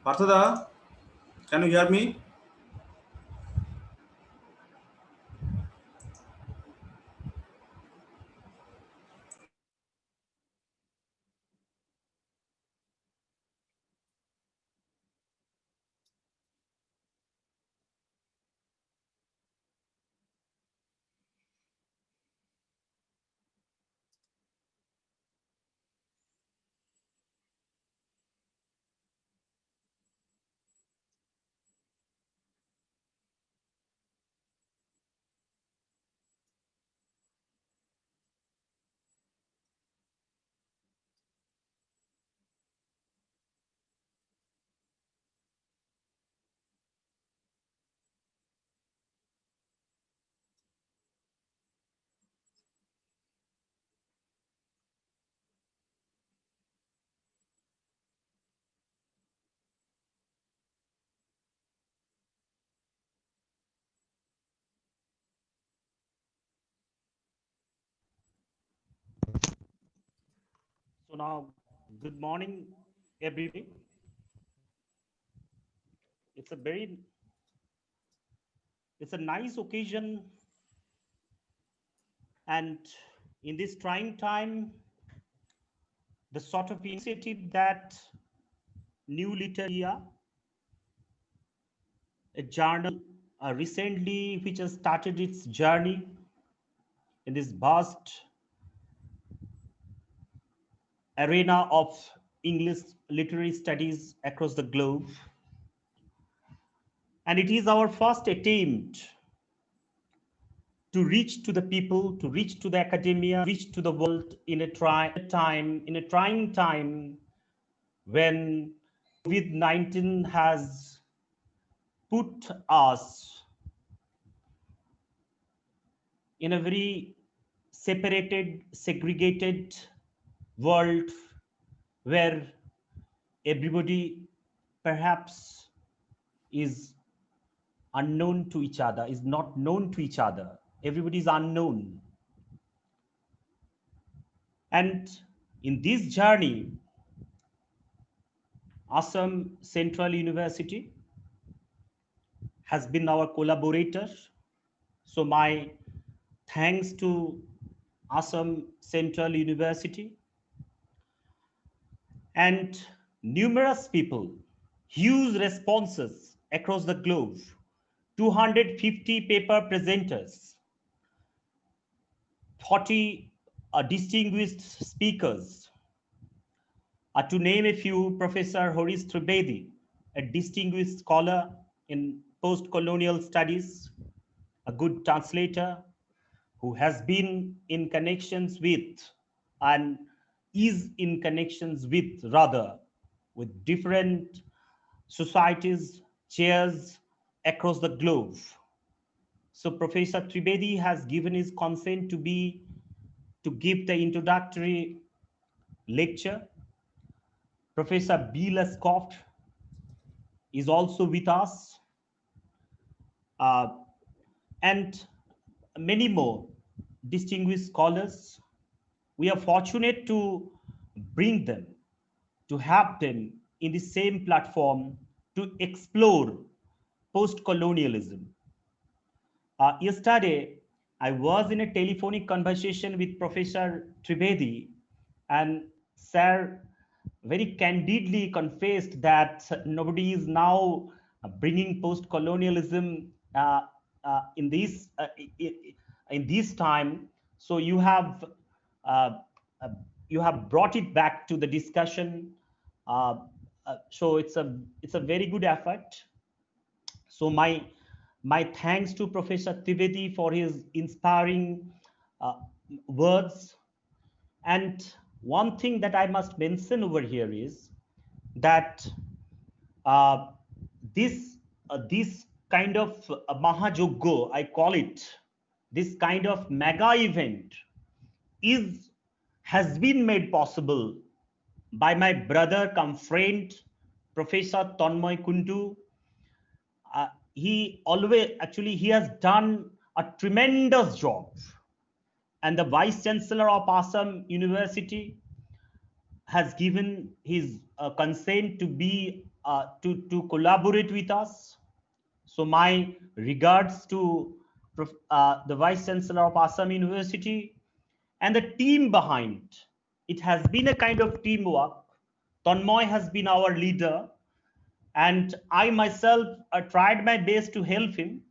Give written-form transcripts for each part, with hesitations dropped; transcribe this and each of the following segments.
Parthada, can you hear me? So now, good morning, everybody. It's a very, it's a nice occasion, and in this trying time, the sort of initiative that New Literaria, a journal recently which has started its journey in this vast arena of English literary studies across the globe, and it is our first attempt to reach to the people, to reach to the academia, reach to the world in a trying time when COVID-19 has put us in a very separated, segregated world where everybody perhaps is unknown to each other, is not known to each other. Everybody is unknown. And in this journey, Assam Central University has been our collaborator. So my thanks to Assam Central University and numerous people, huge responses across the globe, 250 paper presenters, 40 distinguished speakers. To name a few, Professor Horis Trivedi, a distinguished scholar in post-colonial studies, a good translator who has been in connections with and is in connections with rather with different societies, chairs across the globe. So Professor Trivedi has given his consent to give the introductory lecture. Professor B. Lescoft is also with us, uh, and many more distinguished scholars. We are fortunate to bring them, to have them in the same platform to explore post colonialism. Yesterday, I was in a telephonic conversation with Professor Trivedi, and Sir very candidly confessed that nobody is now bringing post-colonialism in in this time. So uh, uh, you have brought it back to the discussion. Uh, so it's a very good effort. So my thanks to Professor Trivedi for his inspiring uh, words. And one thing that I must mention over here is that uh, this kind of Mahajoggo, I call it, this kind of mega event is has been made possible by my brother come friend Professor Tonmoy Kundu. He always actually he has done a tremendous job, and the vice chancellor of Assam University has given his consent to be to collaborate with us. So my regards to the Vice Chancellor of Assam University and the team behind. It has been a kind of teamwork. Tanmoy has been our leader, and I myself tried my best to help him,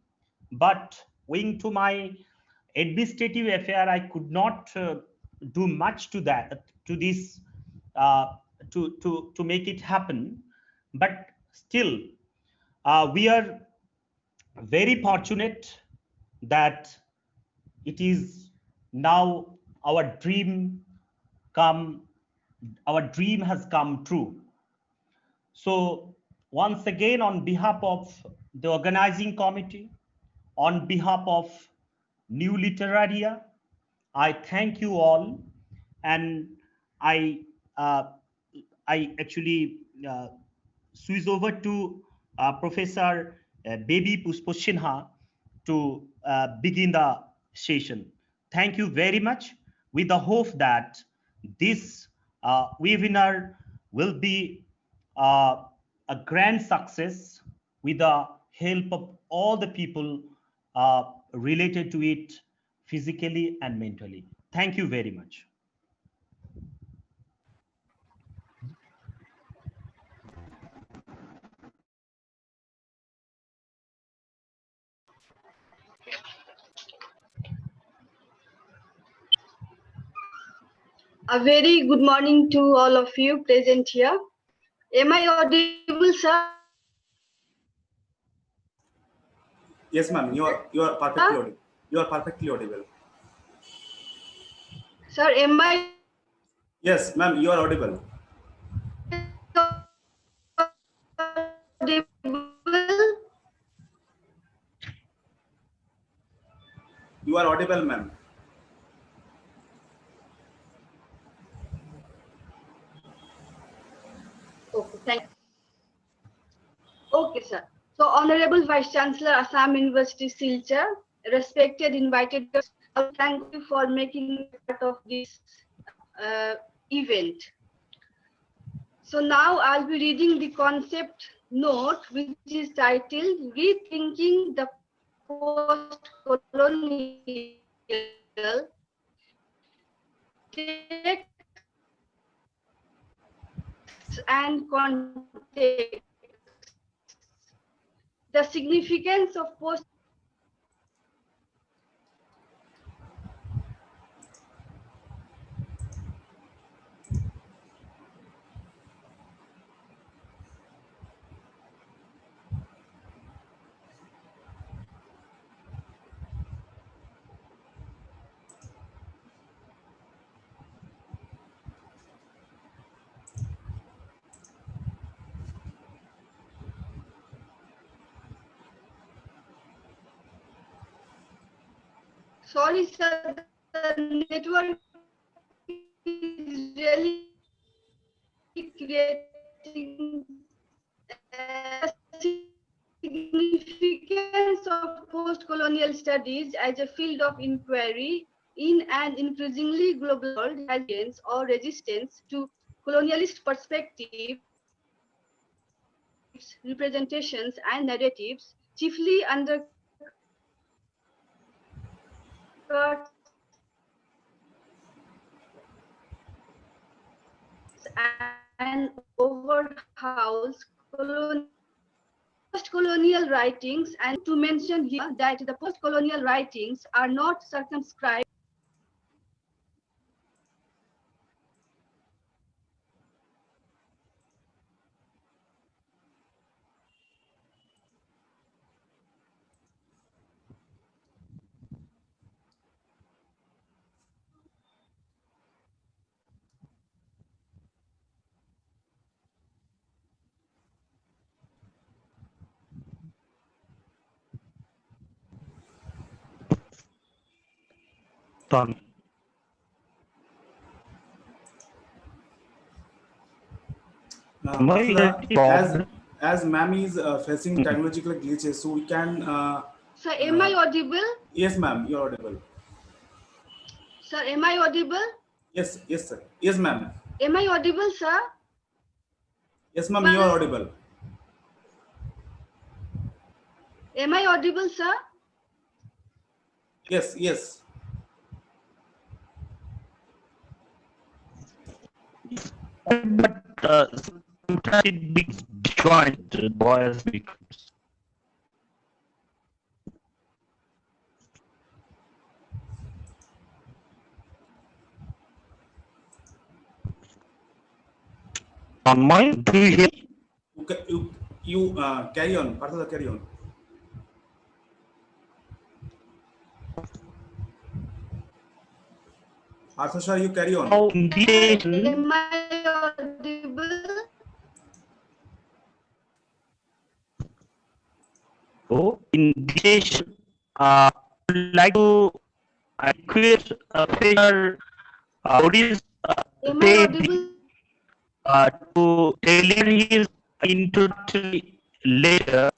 but owing to my administrative affair, I could not do much to that, to this, uh, to make it happen. But still, we are very fortunate that it is now our dream come our dream has come true. So once again, on behalf of the organizing committee, on behalf of New Literaria, I thank you all, and I uh, I actually switch over to Professor Baby Pushpashinha to begin the session. Thank you very much, with the hope that this webinar will be a grand success with the help of all the people related to it physically and mentally. Thank you very much. A very good morning to all of you present here. Am I audible, sir? Yes, ma'am. You are perfectly audible. You are perfectly audible. Sir, am I? Yes, ma'am. You are audible. You are audible, ma'am. Okay, thank you. Okay, sir. So, Honorable Vice Chancellor, Assam University, Silchar, respected invited guests, thank you for making part of this event. So now I'll be reading the concept note, which is titled Rethinking the Post-Colonial Texts and Context. The significance of post Sorry, sir, the network is really creating significance of post-colonial studies as a field of inquiry in an increasingly global world has or resistance to colonialist perspectives, representations, and narratives, chiefly under and overhauls post-colonial writings, and to mention here that the post-colonial writings are not circumscribed Done. As ma'am is facing technological glitches, so we can. Sir, am I audible? Yes, ma'am. You are audible. Sir, am I audible? Yes, yes, sir. Yes, ma'am. Am I audible, sir? Yes, ma'am. You are audible. Am I audible, sir? Yes, yes. But sometimes it becomes disjoint, voice becomes. On my, do you hear? You carry on. Partha, carry on. Partha, sir, you carry on. Now, invitation. Am I audible? So, invitation. I would like to request Professor Boris Am I audible? to tailor his introductory letter.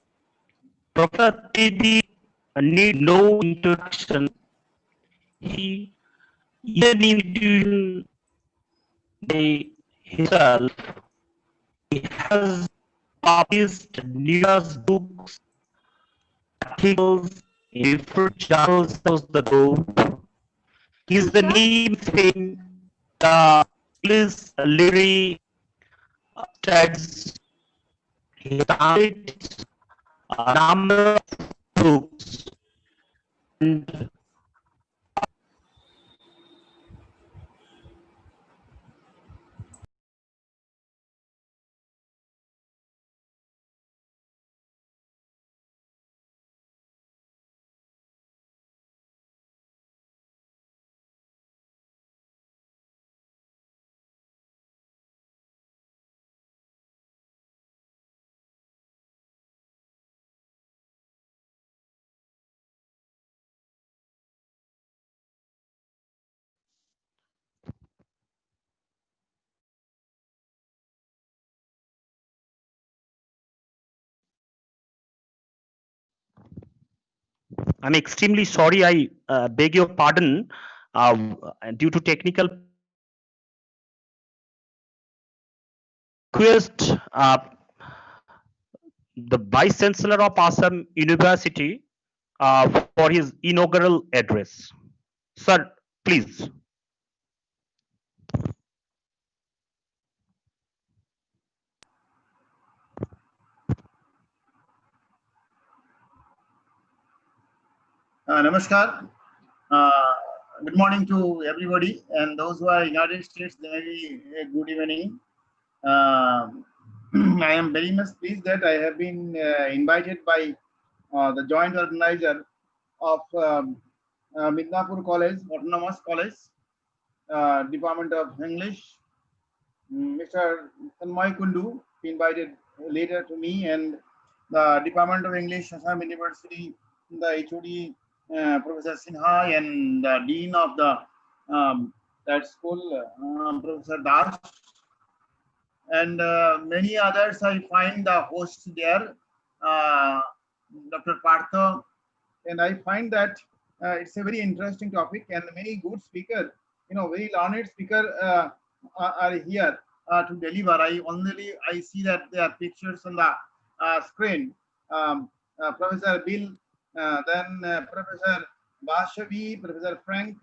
Professor Trivedi need no introduction. He even introduced by himself. He has published numerous books, articles in different journals across the globe. His the name fame the English literary studies. He started a number of books and I'm extremely sorry. I beg your pardon due to technical request. The Vice Chancellor of Assam University for his inaugural address. Sir, please. Namaskar. Good morning to everybody, and those who are in United States, very good evening. I am very much pleased that I have been invited by the joint organizer of Midnapur College, Autonomous College, Department of English, Mr. Tanmay Kundu, invited later to me, and the Department of English, Assam University, the HOD, Professor Sinha, and the Dean of the that school, Professor Das, and many others. I find the hosts there, Dr. Partha, and I find that it's a very interesting topic and many good speakers, very learned speaker are here to deliver. I see that there are pictures on the screen. Professor Bill, then Professor Bashavi, Professor Frank,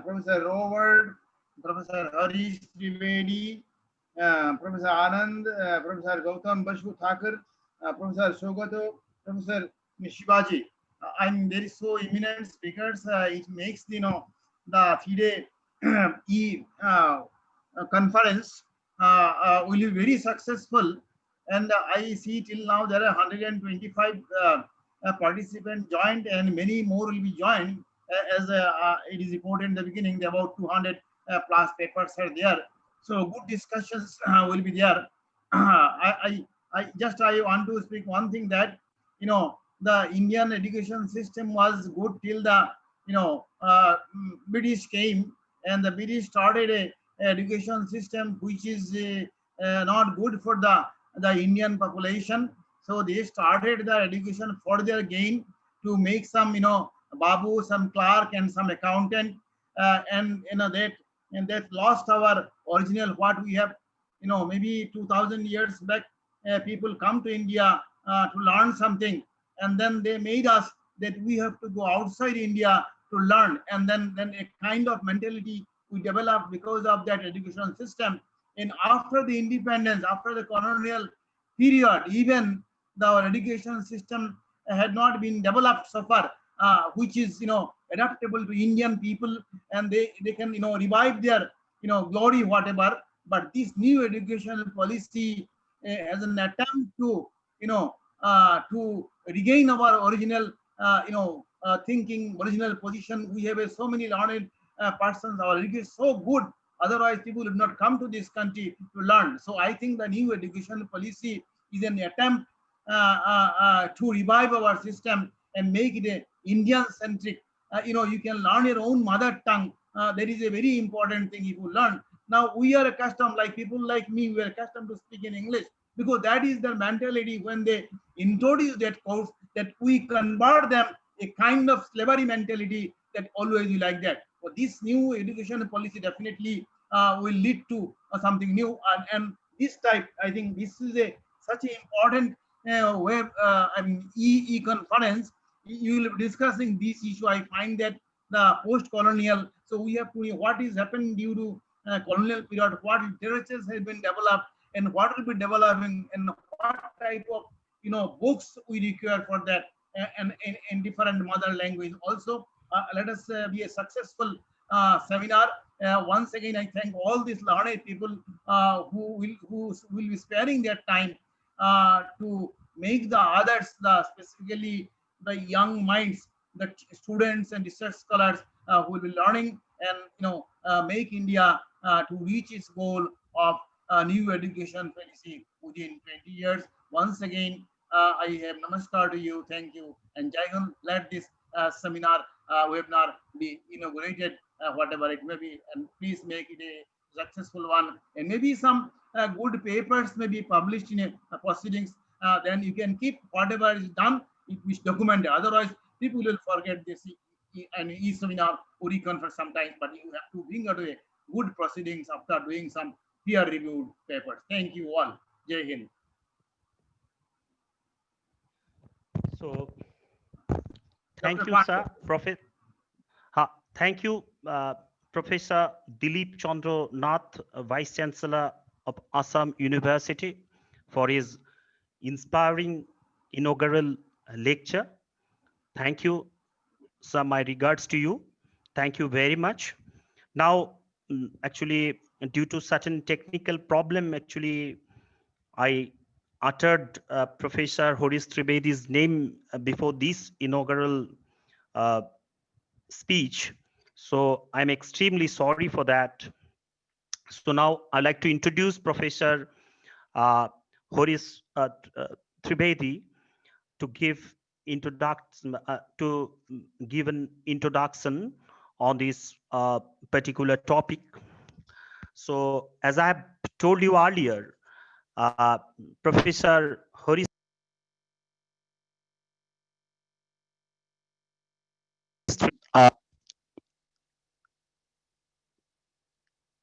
Professor Robert, Professor Harish Trivedi, Professor Anand, Professor Gautam Bashu Thakur, Professor Shogato, Professor Shivaji. And there is so eminent speakers. It makes the FIDE conference will be very successful. And I see till now there are 125 participants joined, and many more will be joined. As it is reported in the beginning, about 200 plus papers are there. So good discussions will be there. I want to speak one thing, that the Indian education system was good till the British came, and the British started a education system which is not good for the Indian population. So they started the education for their gain, to make some babu, some clerk, and some accountant, and that lost our original what we have. Maybe 2000 years back, people come to India to learn something, and then they made us that we have to go outside India to learn, and then a kind of mentality we developed because of that educational system. And after the independence, after the colonial period, even our education system had not been developed so far, which is adaptable to Indian people, and they can revive their glory whatever. But this new educational policy as an attempt to to regain our original thinking, original position. We have so many learned persons. Our education is so good. Otherwise, people would not come to this country to learn. So I think the new education policy is an attempt to revive our system and make it a Indian-centric. You can learn your own mother tongue. That is a very important thing if you learn. Now we are accustomed, like people like me, we are accustomed to speak in English because that is their mentality when they introduce that course, that we convert them a kind of slavery mentality that always be like that. So this new education policy definitely will lead to something new, and this type, I think this is such an important web, e-conference. You will be discussing this issue. I find that the post-colonial, so we have to know what is happening due to colonial period, what literatures have been developed, and what will be developing, and what type of books we require for that, and in different mother language also. Let us be a successful seminar. Once again, I thank all these learned people who will be sparing their time to make the others, specifically the young minds, the students and research scholars who will be learning, and make India to reach its goal of new education policy within 20 years. Once again, I have namaskar to you. Thank you. And Jai Hind. Let this seminar webinar be inaugurated, whatever it may be, and please make it a successful one. And maybe some good papers may be published in a proceedings. Then you can keep whatever is done, which documented. Otherwise, people will forget this and e-seminar or e-conference sometimes. But you have to bring out a good proceedings after doing some peer-reviewed papers. Thank you all. Jai Hind. So, thank Dr. you, Patel. sir. Thank you, Professor Dilip Chandra Nath, Vice Chancellor of Assam University, for his inspiring inaugural lecture. Thank you, sir. My regards to you. Thank you very much. Now, actually, due to certain technical problem, actually, I uttered Professor Horish Trivedi's name before this inaugural speech. So I'm extremely sorry for that. So now I'd like to introduce Professor Horish Trivedi to give introduction an introduction on this particular topic. So as I have told you earlier, Professor Horish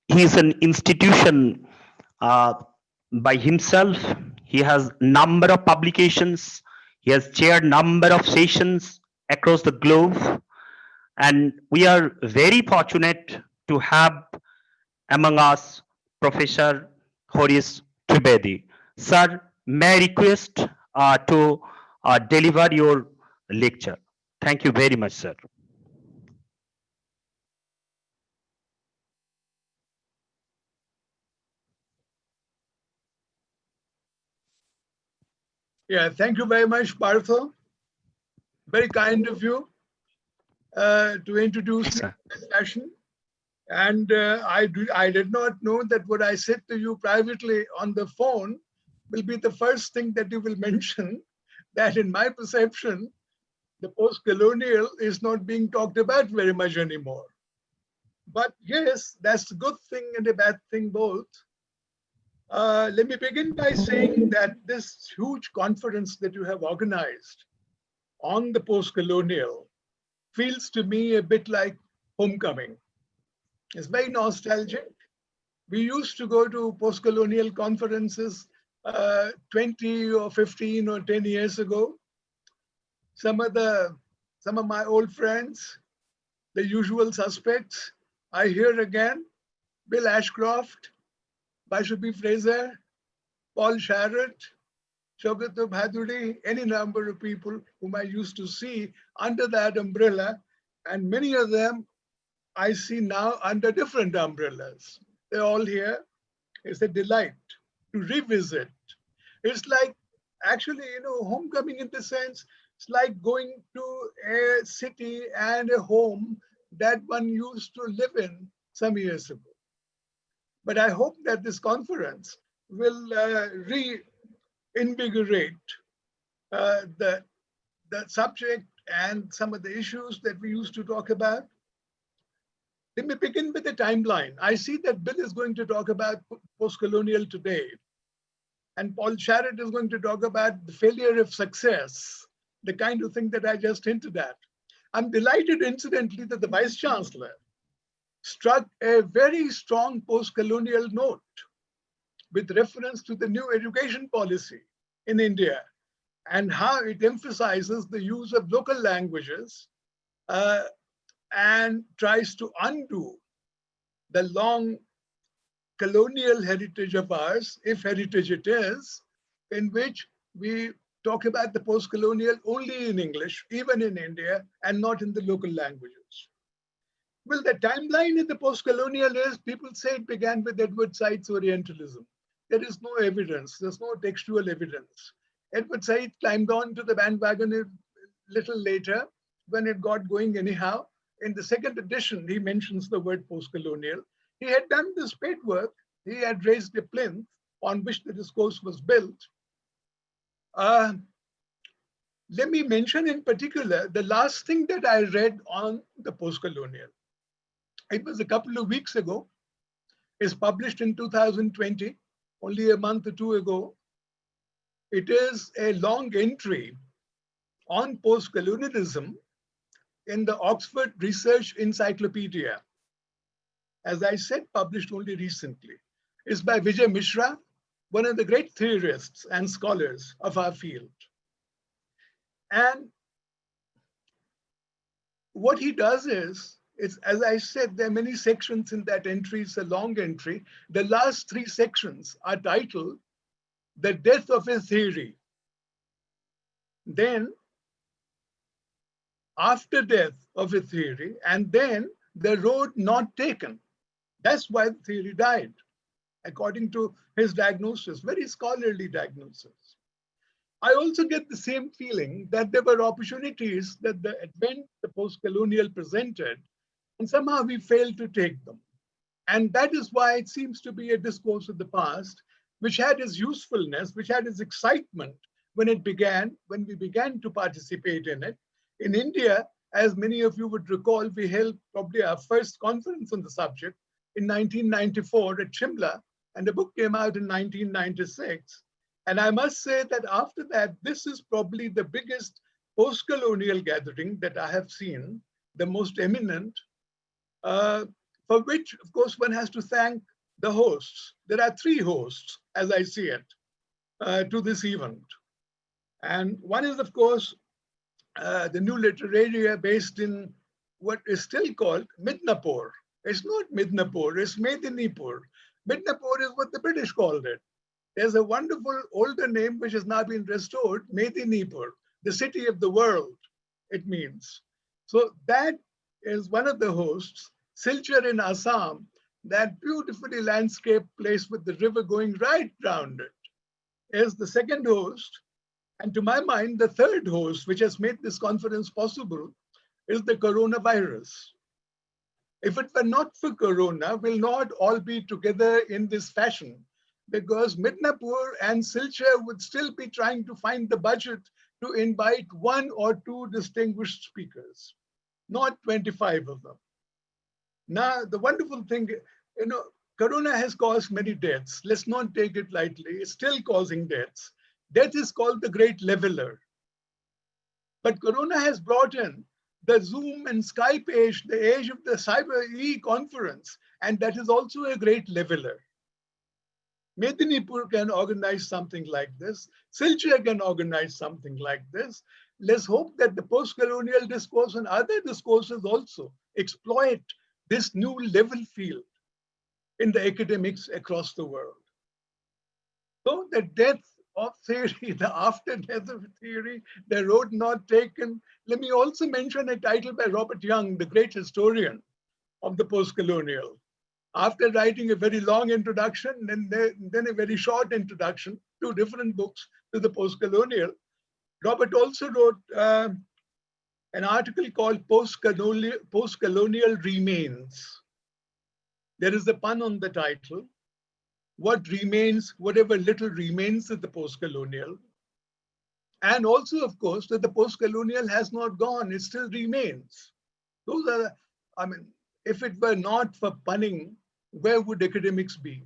he is an institution by himself. He has number of publications. He has chaired number of sessions across the globe, and we are very fortunate to have among us Professor Horish Trivedi. Sir, may I request to deliver your lecture. Thank you very much, sir. Yeah, thank you very much, Partho. Very kind of you to introduce the discussion. And I did not know that what I said to you privately on the phone will be the first thing that you will mention, that in my perception, the post-colonial is not being talked about very much anymore. But yes, that's a good thing and a bad thing both. Let me begin by saying that this huge conference that you have organized on the post-colonial feels to me a bit like homecoming. It's very nostalgic. We used to go to post-colonial conferences 20 or 15 or 10 years ago. some of my old friends, the usual suspects. I hear again, Bill Ashcroft, Baishabi Fraser, Paul Sharrett, Shaukat Bhaduri, any number of people whom I used to see under that umbrella, and many of them I see now under different umbrellas. They're all here. It's a delight to revisit. It's like, actually, homecoming in the sense, it's like going to a city and a home that one used to live in some years ago. But I hope that this conference will reinvigorate the subject and some of the issues that we used to talk about. Let me begin with the timeline. I see that Bill is going to talk about post-colonial today, and Paul Sharrett is going to talk about the failure of success, the kind of thing that I just hinted at. I'm delighted, incidentally, that the Vice Chancellor struck a very strong post-colonial note with reference to the new education policy in India and how it emphasizes the use of local languages and tries to undo the long colonial heritage of ours, if heritage it is, in which we talk about the post-colonial only in English, even in India, and not in the local languages. Well, the timeline in the post-colonial is, people say it began with Edward Said's Orientalism. There is no evidence, there's no textual evidence. Edward Said climbed on to the bandwagon a little later when it got going anyhow. In the second edition, he mentions the word post-colonial. He had done this paid work. He had raised a plinth on which the discourse was built. Let me mention in particular the last thing that I read on the post-colonial. It was a couple of weeks ago. It's published in 2020, only a month or two ago. It is a long entry on post-colonialism in the Oxford Research Encyclopedia. As I said, published only recently. It's by Vijay Mishra, one of the great theorists and scholars of our field. And what he does is, as I said, there are many sections in that entry. It's a long entry. The last three sections are titled The Death of a Theory. Then, after death of a theory, and then the road not taken. That's why the theory died, according to his diagnosis, very scholarly diagnosis. I also get the same feeling that there were opportunities that the advent, the post-colonial presented, and somehow we failed to take them. And that is why it seems to be a discourse of the past, which had its usefulness, which had its excitement when we began to participate in it. In India, as many of you would recall, we held probably our first conference on the subject in 1994 at Shimla, and the book came out in 1996. And I must say that after that, this is probably the biggest post-colonial gathering that I have seen, the most eminent, for which, of course, one has to thank the hosts. There are three hosts, as I see it, to this event. And one is, of course, the New Literaria based in what is still called Midnapore. It's not Midnapore, it's Medinipur. Midnapore is what the British called it. There's a wonderful older name which has now been restored, Medinipur, the city of the world, it means. So that is one of the hosts. Silchar in Assam, that beautifully landscaped place with the river going right round it, is the second host. And to my mind, the third host, which has made this conference possible, is the coronavirus. If it were not for Corona, we'll not all be together in this fashion, because Midnapur and Silchar would still be trying to find the budget to invite 1 or 2 distinguished speakers, not 25 of them. Now, the wonderful thing, Corona has caused many deaths. Let's not take it lightly. It's still causing deaths. Death is called the great leveler. But Corona has brought in the Zoom and Skype age, the age of the cyber e-conference, and that is also a great leveler. Medinipur can organize something like this. Silchar can organize something like this. let's hope that the post-colonial discourse and other discourses also exploit this new level field in the academics across the world. So the death of theory, the after death of theory, the road not taken. Let me also mention a title by Robert Young, the great historian of the post-colonial. After writing a very long introduction, then a very short introduction, 2 different books to the post-colonial, Robert also wrote an article called Post-Colonial Remains. There is a pun on the title. What remains, whatever little remains of the post-colonial. And also, of course, that the post-colonial has not gone, it still remains. Those are, I mean, if it were not for punning, where would academics be?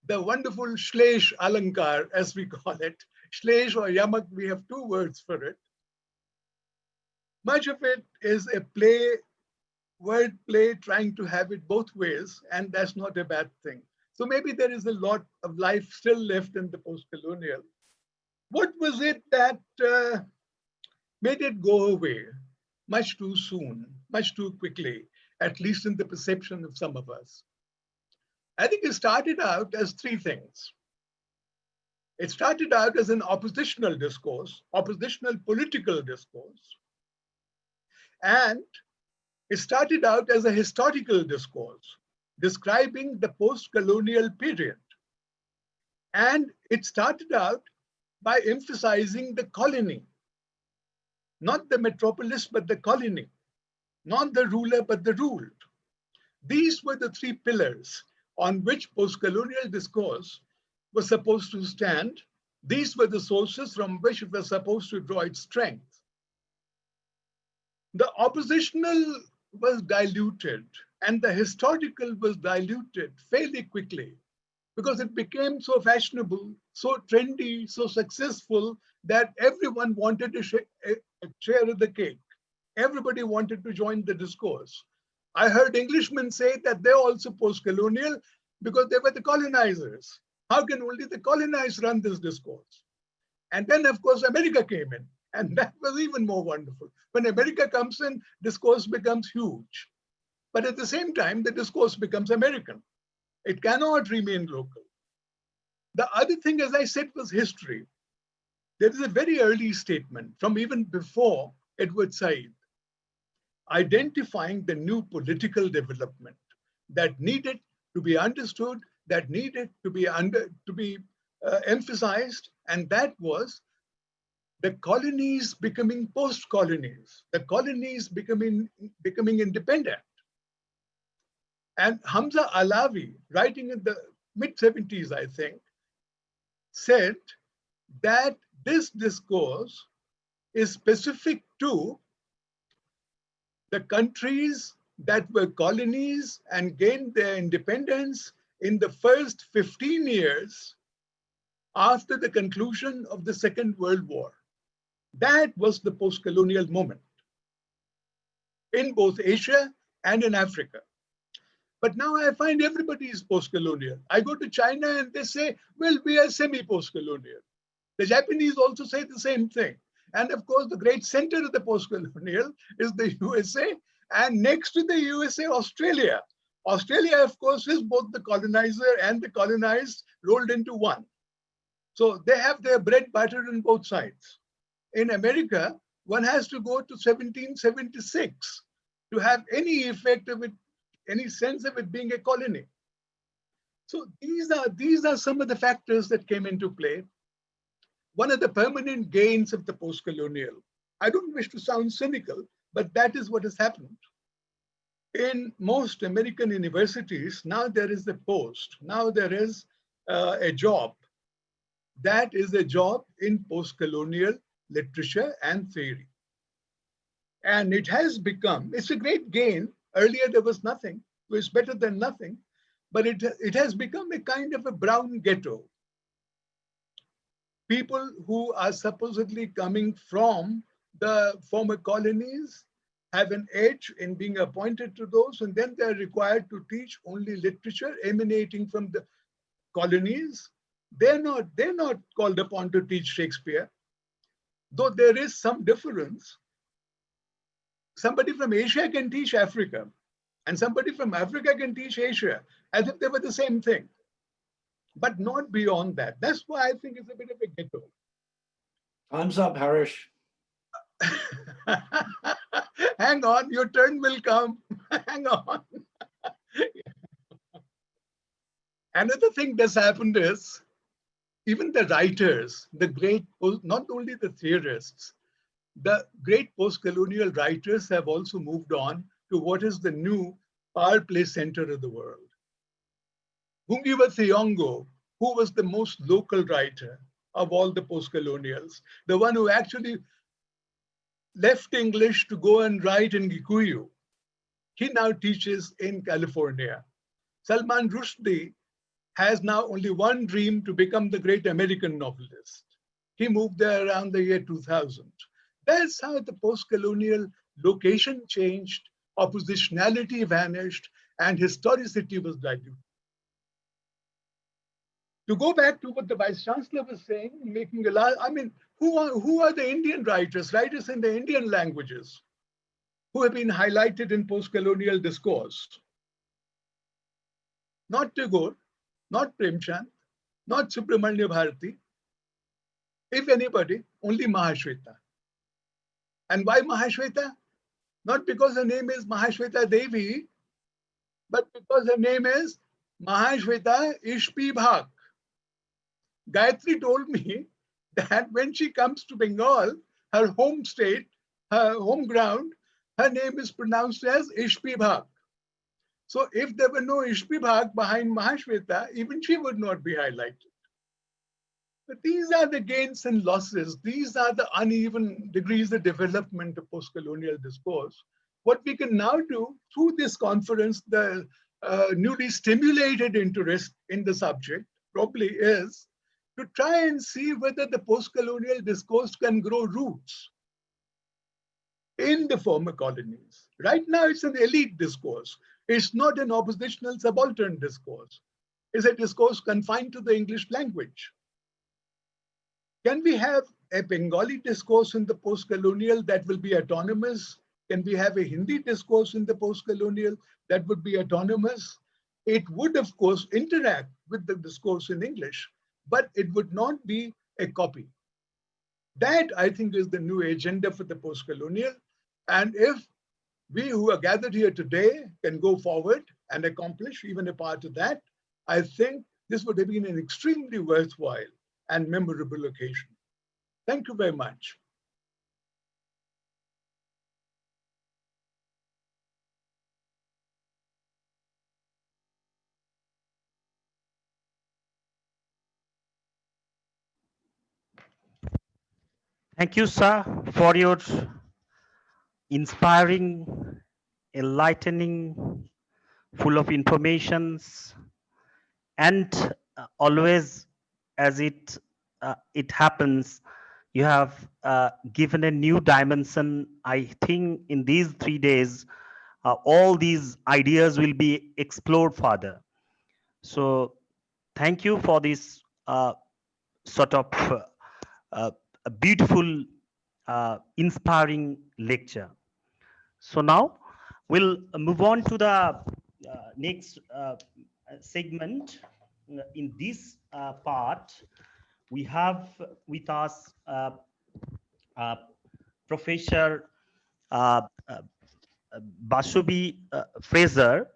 The wonderful Shlesh Alankar, as we call it, Shlesh or Yamak, we have 2 words for it. Much of it is a play, word play, trying to have it both ways, and that's not a bad thing. So maybe there is a lot of life still left in the post-colonial. What was it that made it go away much too soon, much too quickly, at least in the perception of some of us? I think it started out as 3 things. It started out as an oppositional discourse, oppositional political discourse. And it started out as a historical discourse, describing the post-colonial period. And it started out by emphasizing the colony, not the metropolis, but the colony, not the ruler, but the ruled. These were the 3 pillars on which post-colonial discourse was supposed to stand. These were the sources from which it was supposed to draw its strength. The oppositional was diluted and the historical was diluted fairly quickly because it became so fashionable, so trendy, so successful that everyone wanted to share of the cake. Everybody wanted to join the discourse. I heard Englishmen say that they're also post-colonial because they were the colonizers. How can only the colonized run this discourse? And then, of course, America came in, and that was even more wonderful. When America comes in, discourse becomes huge. But at the same time, the discourse becomes American. It cannot remain local. The other thing, as I said, was history. There is a very early statement from even before Edward Said, identifying the new political development that needed to be understood, that needed to be emphasized, and that was the colonies becoming post-colonies, the colonies becoming independent. And Hamza Alawi, writing in the mid-70s, I think, said that this discourse is specific to the countries that were colonies and gained their independence in the first 15 years after the conclusion of the Second World War. That was the post-colonial moment in both Asia and in Africa. But now I find everybody is post-colonial. I go to China and they say, well, we are semi-post-colonial. The Japanese also say the same thing. And of course, the great center of the post-colonial is the USA, and next to the USA, Australia. Australia, of course, is both the colonizer and the colonized rolled into one. So they have their bread buttered on both sides. In America, one has to go to 1776 to have any effect of it, any sense of it being a colony. So these are some of the factors that came into play. One of the permanent gains of the post-colonial, I don't wish to sound cynical, but that is what has happened. In most American universities, now there is a post, now there is a job. That is a job in post-colonial literature and theory. And it has become, it's a great gain. Earlier there was nothing, it was better than nothing, but it has become a kind of a brown ghetto. People who are supposedly coming from the former colonies have an edge in being appointed to those, and then they're required to teach only literature emanating from the colonies. They're not called upon to teach Shakespeare. though there is some difference. Somebody from Asia can teach Africa, and somebody from Africa can teach Asia as if they were the same thing, but not beyond that. That's why I think it's a bit of a ghetto. Time's up, Harish. Hang on, your turn will come. Hang on. Another thing that's happened is even the writers, the great, not only the theorists, the great post-colonial writers have also moved on to what is the new power play center of the world. Hungiwa Thiong'o, who was the most local writer of all the post-colonials, the one who actually left English to go and write in Gikuyu, he now teaches in California. Salman Rushdie has now only one dream, to become the great American novelist. He moved there around the year 2000. That's how the post-colonial location changed, oppositionality vanished, and historicity was diluted. To go back to what the Vice Chancellor was saying, making a lot, I mean, who are the Indian writers in the Indian languages who have been highlighted in post-colonial discourse? Not Tagore, not Premchand, not Subramanya Bharati. If anybody, only Mahashweta. And why Mahashweta? Not because her name is Mahashweta Devi, but because her name is Mahashweta Ishpi Bhag. Gayatri told me that when she comes to Bengal, her home state, her home ground, her name is pronounced as Ishpi Bhag. So if there were no Ishpi Bhag behind Mahashweta, even she would not be highlighted. But these are the gains and losses. These are the uneven degrees of development of post-colonial discourse. What we can now do through this conference, the newly stimulated interest in the subject probably is to try and see whether the post-colonial discourse can grow roots in the former colonies. Right now, it's an elite discourse. It's not an oppositional subaltern discourse. It's a discourse confined to the English language. Can we have a Bengali discourse in the post-colonial that will be autonomous? Can we have a Hindi discourse in the post-colonial that would be autonomous? It would, of course, interact with the discourse in English, but it would not be a copy. That, I think, is the new agenda for the post-colonial. And if we who are gathered here today can go forward and accomplish even a part of that, I think this would have been an extremely worthwhile and memorable occasion. Thank you very much. Thank you, sir, for your inspiring, enlightening, full of informations, and always, as it happens, you have given a new dimension. I think in these 3 days, all these ideas will be explored further. So thank you for this sort of a beautiful, inspiring lecture. So now we'll move on to the next segment. In this part, we have with us Professor Basubhi Fraser,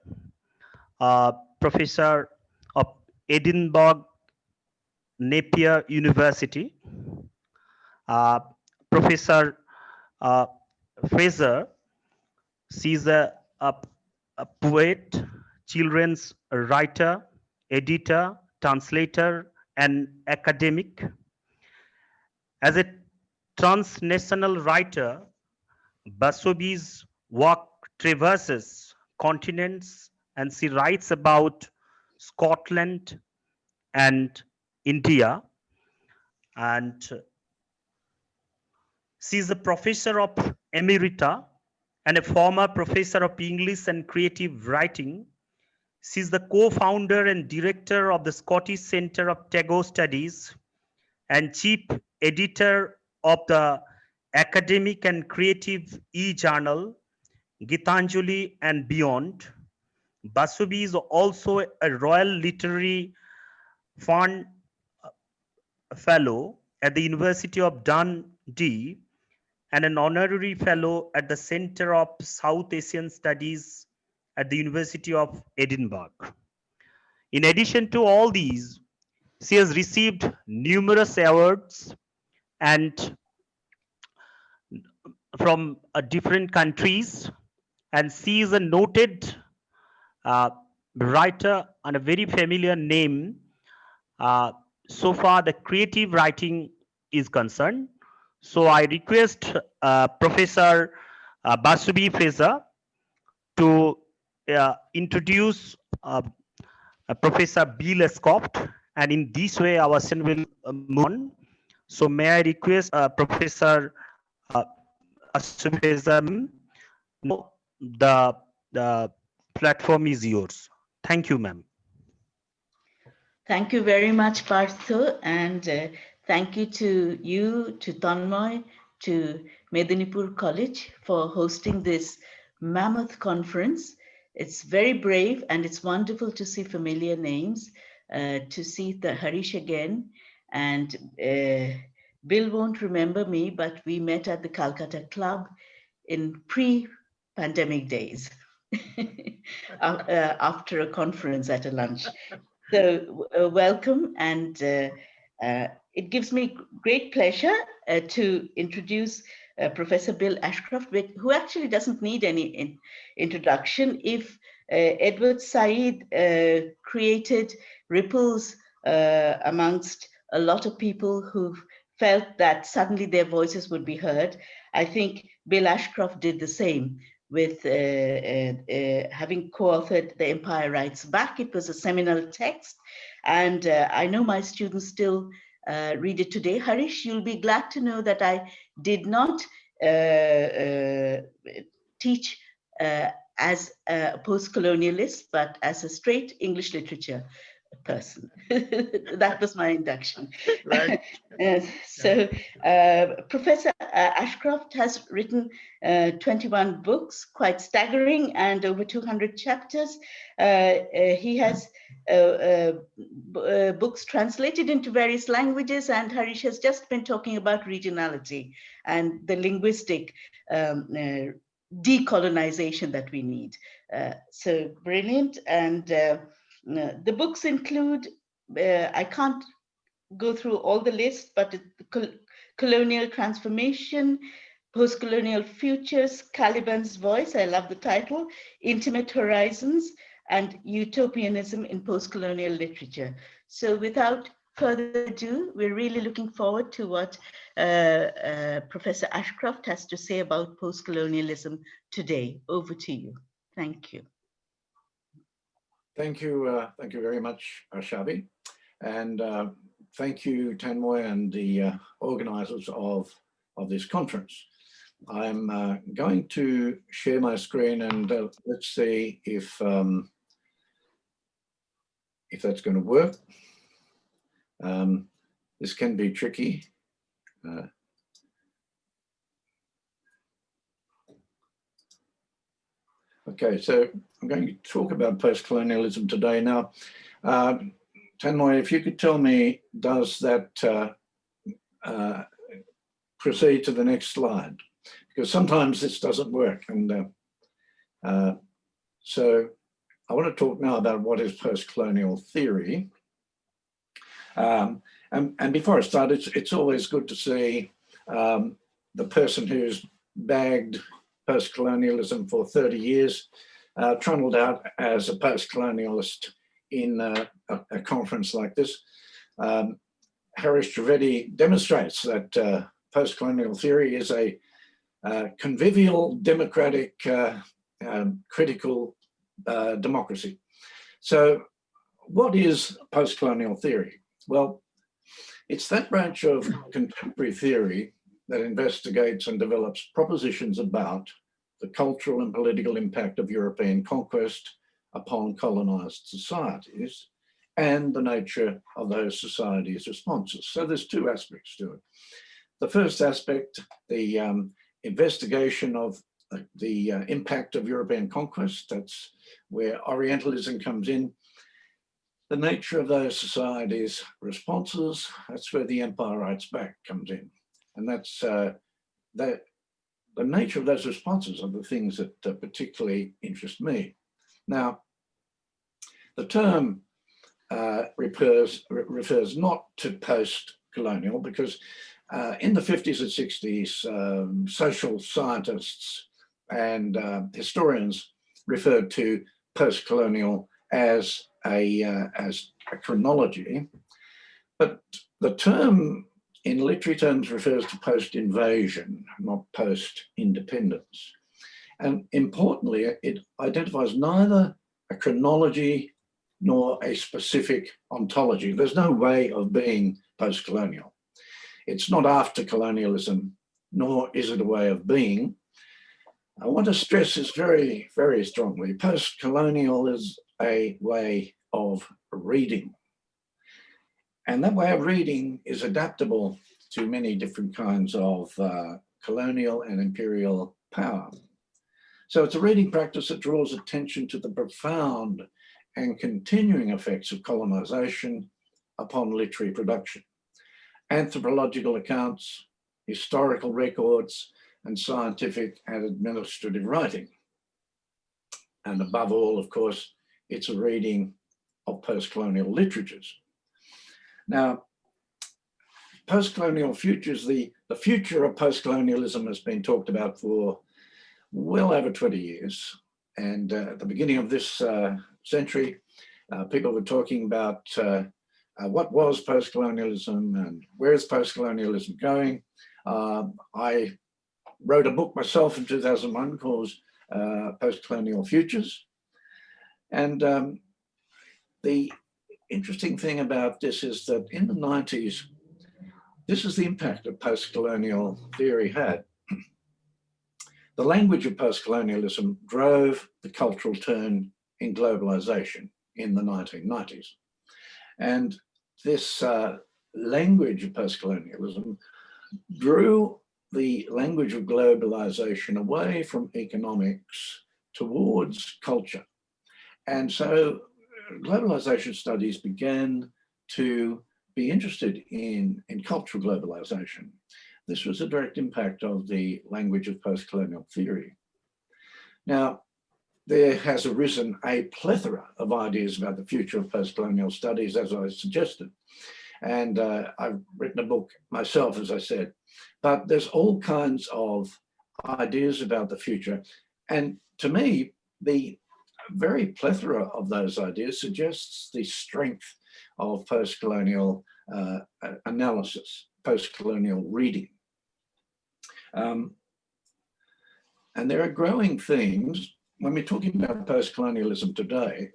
Professor of Edinburgh Napier University. Professor Fraser, she's a poet, children's writer, editor, translator, and academic. As a transnational writer, Basubhi's work traverses continents, and she writes about Scotland and India. And she is a professor of emerita and a former professor of English and creative writing. She is the co-founder and director of the Scottish Centre of Tagore Studies and chief editor of the academic and creative e-journal, Gitanjali and Beyond. Basubi is also a Royal Literary Fund Fellow at the University of Dundee and an honorary fellow at the Centre of South Asian Studies at the University of Edinburgh. In addition to all these, she has received numerous awards and from different countries, and she is a noted writer and a very familiar name so far the creative writing is concerned. So I request Professor Basubi Fraser to introduce Professor Bill Ashcroft, and in this way our session will move on. So may I request Professor Basubi Fraser, no, the platform is yours. Thank you, ma'am. Thank you very much, Partho, and thank you to Tanmoy, to Medinipur College for hosting this mammoth conference. It's very brave and it's wonderful to see familiar names, to see the Harish again. And Bill won't remember me, but we met at the Calcutta Club in pre-pandemic days after a conference at a lunch. So welcome, and it gives me great pleasure to introduce Professor Bill Ashcroft, who actually doesn't need any introduction. If Edward Said created ripples amongst a lot of people who felt that suddenly their voices would be heard, I think Bill Ashcroft did the same with having co-authored The Empire Writes Back. It was a seminal text, and I know my students still read it today. Harish, you'll be glad to know that I did not teach as a post-colonialist, but as a straight English literature person. That was my induction. Right. So Professor Ashcroft has written 21 books, quite staggering, and over 200 chapters. He has books translated into various languages, and Harish has just been talking about regionality and the linguistic decolonization that we need. So brilliant. And the books include, I can't go through all the list, but Colonial Transformation, Post-Colonial Futures, Caliban's Voice, I love the title, Intimate Horizons, and Utopianism in Post-Colonial Literature. So without further ado, we're really looking forward to what Professor Ashcroft has to say about post-colonialism today. Over to you. Thank you. Thank you very much, Shabi, and thank you, Tanmoy, and the organizers of this conference. I'm going to share my screen, and let's see if that's going to work. This can be tricky. Okay, so I'm going to talk about post-colonialism today. Now, Tanmoy, if you could tell me, does that proceed to the next slide? Because sometimes this doesn't work. And so I want to talk now about what is post-colonial theory. And before I start, it's always good to see the person who's bagged post-colonialism for 30 years, trundled out as a post-colonialist in a conference like this. Harish Trivedi demonstrates that post-colonial theory is a convivial, democratic, critical democracy. So what is post-colonial theory? Well, it's that branch of contemporary theory that investigates and develops propositions about the cultural and political impact of European conquest upon colonized societies and the nature of those societies' responses. So there's two aspects to it. the first aspect, the investigation of the impact of European conquest, that's where Orientalism comes in. The nature of those societies' responses, that's where the Empire Writes Back comes in. And that's the nature of those responses are the things that particularly interest me. Now, the term refers not to post-colonial, because in the 50s and 60s, social scientists and historians referred to post-colonial as a chronology, but the term in literary terms refers to post-invasion, not post-independence. And importantly, it identifies neither a chronology nor a specific ontology. There's no way of being post-colonial. It's not after colonialism, nor is it a way of being. I want to stress this very, very strongly. Post-colonial is a way of reading. And that way of reading is adaptable to many different kinds of colonial and imperial power. So it's a reading practice that draws attention to the profound and continuing effects of colonization upon literary production. Anthropological accounts, historical records, and scientific and administrative writing. And above all, of course, it's a reading of post-colonial literatures. Now, post-colonial futures, the future of post-colonialism has been talked about for well over 20 years. And at the beginning of this century, people were talking about what was post-colonialism and where is post-colonialism going. I wrote a book myself in 2001 called Post-Colonial Futures. And the interesting thing about this is that in the 90s, this is the impact that post-colonial theory had. The language of post-colonialism drove the cultural turn in globalization in the 1990s. And this language of post-colonialism drew the language of globalization away from economics towards culture. And so globalization studies began to be interested in cultural globalization. This was a direct impact of the language of post-colonial theory. Now, there has arisen a plethora of ideas about the future of post-colonial studies, as I suggested. And I've written a book myself, as I said, but there's all kinds of ideas about the future. And to me, the very plethora of those ideas suggests the strength of post-colonial analysis, post-colonial reading. And there are growing themes. When we're talking about post-colonialism today,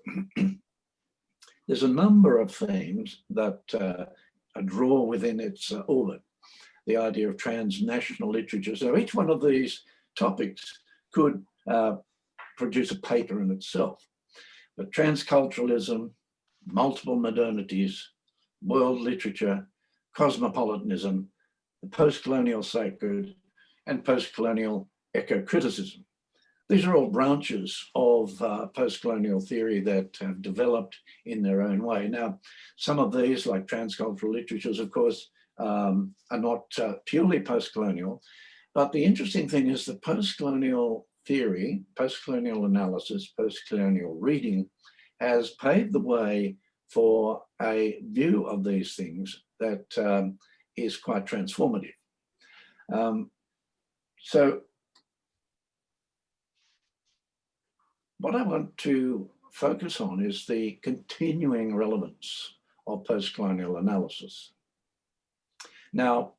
there's a number of themes that draw within its orbit. The idea of transnational literature. So each one of these topics could produce a paper in itself. But transculturalism, multiple modernities, world literature, cosmopolitanism, the post-colonial sacred, and post-colonial eco-criticism. These are all branches of post-colonial theory that have developed in their own way. Now, some of these, like transcultural literatures, of course, are not purely post-colonial, but the interesting thing is that post-colonial theory, post-colonial analysis, post-colonial reading has paved the way for a view of these things that is quite transformative. So what I want to focus on is the continuing relevance of post-colonial analysis. Now,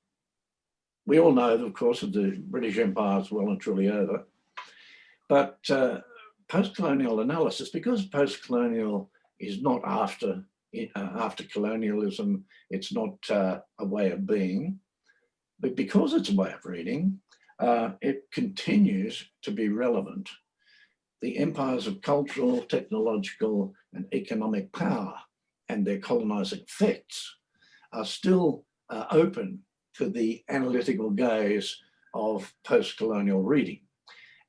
we all know, of course, that the British Empire is well and truly over, but post-colonial analysis, because post-colonial is not after colonialism, it's not a way of being, but because it's a way of reading, it continues to be relevant. The empires of cultural, technological, and economic power and their colonizing effects are still open for the analytical gaze of post-colonial reading.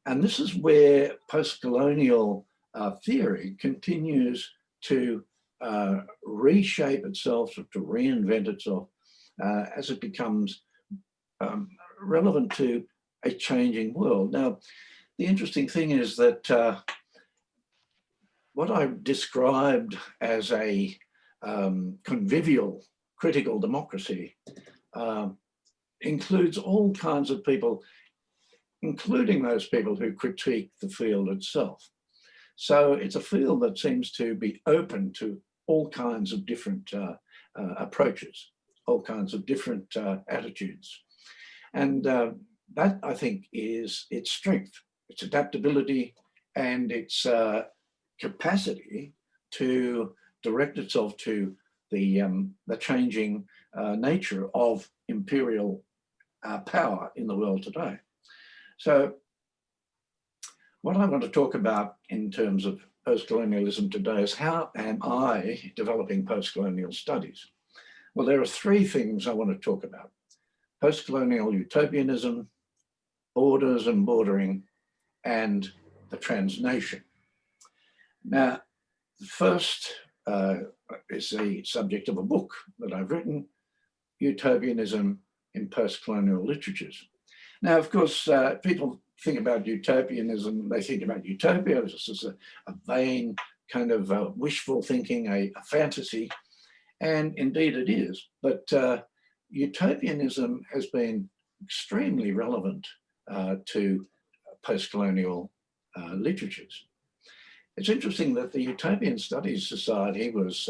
And this is where post-colonial theory continues to reshape itself, to reinvent itself as it becomes relevant to a changing world. Now, the interesting thing is that what I described as a convivial critical democracy includes all kinds of people, including those people who critique the field itself. So it's a field that seems to be open to all kinds of different approaches, all kinds of different attitudes. And that, I think, is its strength, its adaptability, and its capacity to direct itself to the changing nature of imperial power in the world today. So what I want to talk about in terms of post-colonialism today is how am I developing post-colonial studies? Well, there are three things I want to talk about: post-colonial utopianism, borders and bordering, and the transnation. Now, the first is the subject of a book that I've written, Utopianism in Post-Colonial Literatures. Now, of course, people think about utopianism, they think about utopia as a vain kind of wishful thinking, a fantasy, and indeed it is. But utopianism has been extremely relevant to post-colonial literatures. It's interesting that the Utopian Studies Society was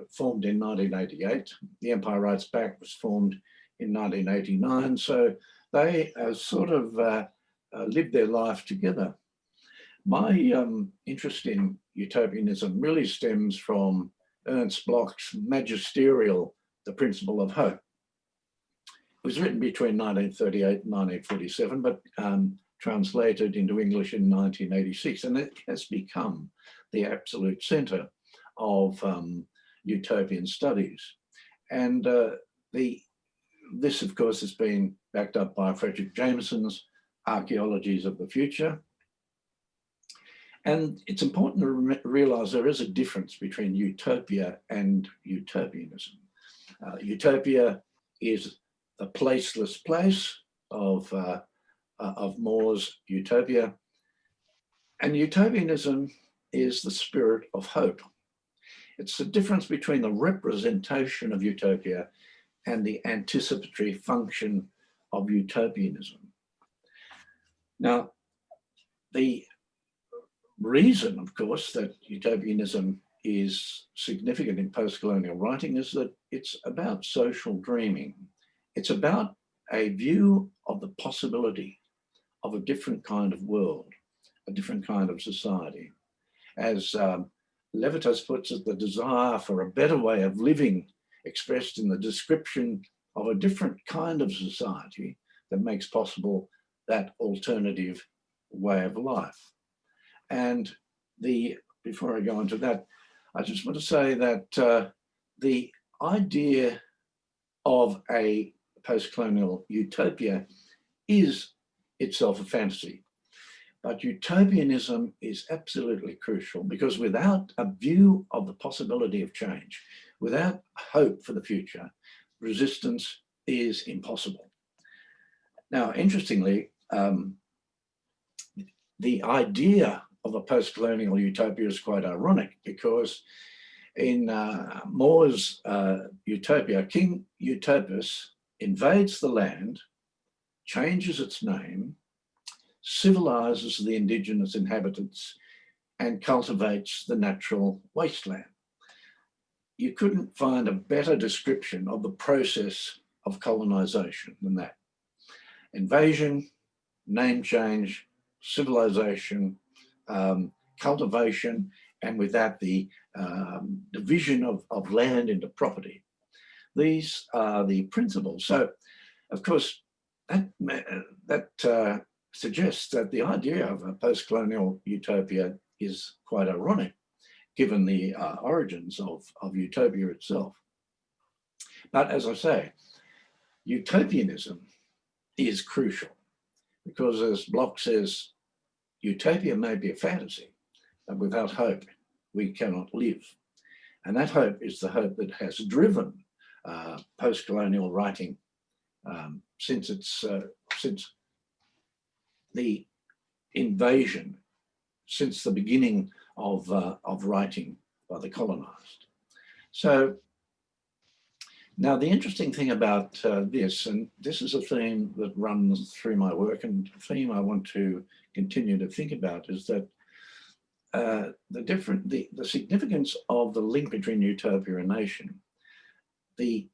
formed in 1988. The Empire Writes Back was formed in 1989. So they sort of lived their life together. My interest in utopianism really stems from Ernst Bloch's magisterial, The Principle of Hope. It was written between 1938 and 1947, but translated into English in 1986, and it has become the absolute center of utopian studies. And this, of course, has been backed up by Frederick Jameson's Archaeologies of the Future. And it's important to realize there is a difference between utopia and utopianism. Utopia is the placeless place of More's Utopia, and utopianism is the spirit of hope. It's the difference between the representation of utopia and the anticipatory function of utopianism. Now, the reason, of course, that utopianism is significant in post-colonial writing is that it's about social dreaming. It's about a view of the possibility of a different kind of world, a different kind of society. As Levitas puts it, the desire for a better way of living expressed in the description of a different kind of society that makes possible that alternative way of life. And before I go into that, I just want to say that the idea of a post-colonial utopia is itself a fantasy. But utopianism is absolutely crucial, because without a view of the possibility of change, without hope for the future, resistance is impossible. Now, interestingly, the idea of a post-colonial utopia is quite ironic, because in More's Utopia, King Utopus invades the land, changes its name, civilizes the indigenous inhabitants, and cultivates the natural wasteland. You couldn't find a better description of the process of colonization than that. Invasion, name change, civilization, cultivation, and with that the division of land into property. These are the principles. So, of course, that suggests that the idea of a post-colonial utopia is quite ironic, given the origins of utopia itself. But as I say, utopianism is crucial because, as Bloch says, utopia may be a fantasy, but without hope, we cannot live. And that hope is the hope that has driven post-colonial writing since the invasion, since the beginning of writing by the colonized. So now the interesting thing about this, and this is a theme that runs through my work and a theme I want to continue to think about, is that the significance of the link between utopia and nation, the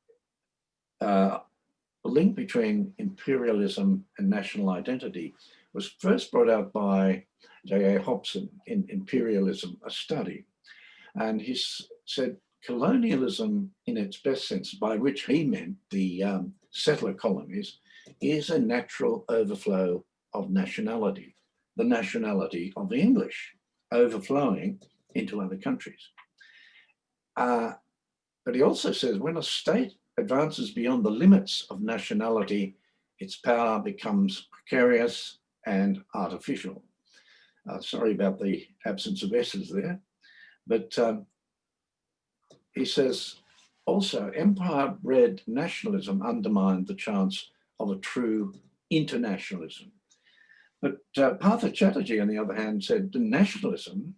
link between imperialism and national identity was first brought out by J.A. Hobson in Imperialism, a Study. And he said colonialism in its best sense, by which he meant the settler colonies, is a natural overflow of nationality, the nationality of the English overflowing into other countries. But he also says when a state advances beyond the limits of nationality, its power becomes precarious and artificial. Sorry about the absence of S's there, but he says also empire-bred nationalism undermined the chance of a true internationalism. But Partha Chatterjee, on the other hand, said the nationalism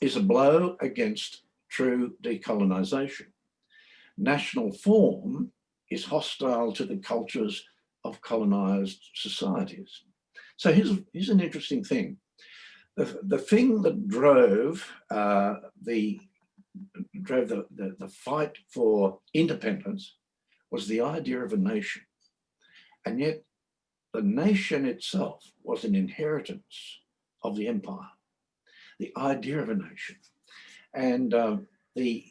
is a blow against true decolonization. National form is hostile to the cultures of colonized societies. So here's an interesting thing. The thing that drove the fight for independence was the idea of a nation. And yet the nation itself was an inheritance of the empire, the idea of a nation. And the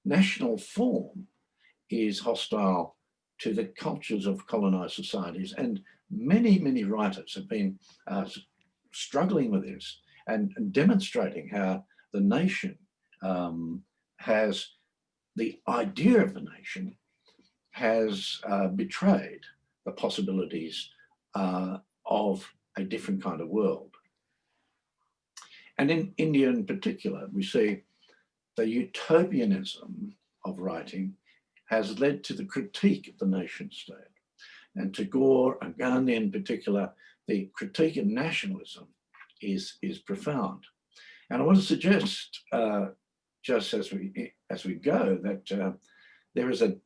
national form is hostile to the cultures of colonized societies. And many, many writers have been struggling with this and demonstrating how the nation has, the idea of the nation has betrayed the possibilities of a different kind of world. And in India in particular, we see the utopianism of writing has led to the critique of the nation state. And Tagore and Gandhi in particular, the critique of nationalism is profound. And I want to suggest, just as we go, that there is a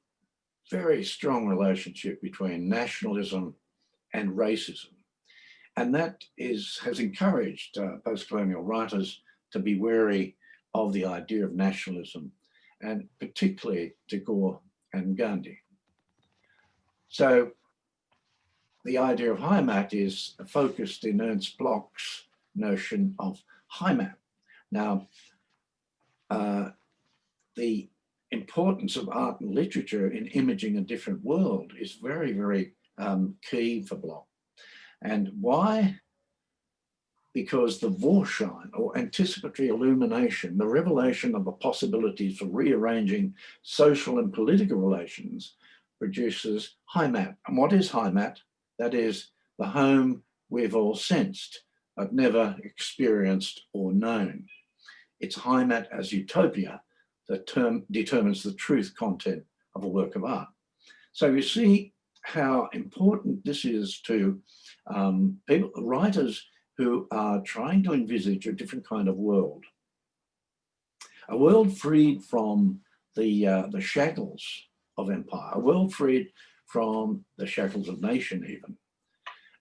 very strong relationship between nationalism and racism. And that has encouraged post-colonial writers to be wary of the idea of nationalism, and particularly Tagore and Gandhi. So the idea of Heimat is focused in Ernst Bloch's notion of Heimat. Now, the importance of art and literature in imaging a different world is very, very key for Bloch. And why? Because the Vorschein, or anticipatory illumination, the revelation of the possibilities for rearranging social and political relations, produces Heimat. And what is Heimat? That is the home we've all sensed, but never experienced or known. It's Heimat as utopia that determines the truth content of a work of art. So you see how important this is to writers who are trying to envisage a different kind of world. A world freed from the shackles of empire, a world freed from the shackles of nation even.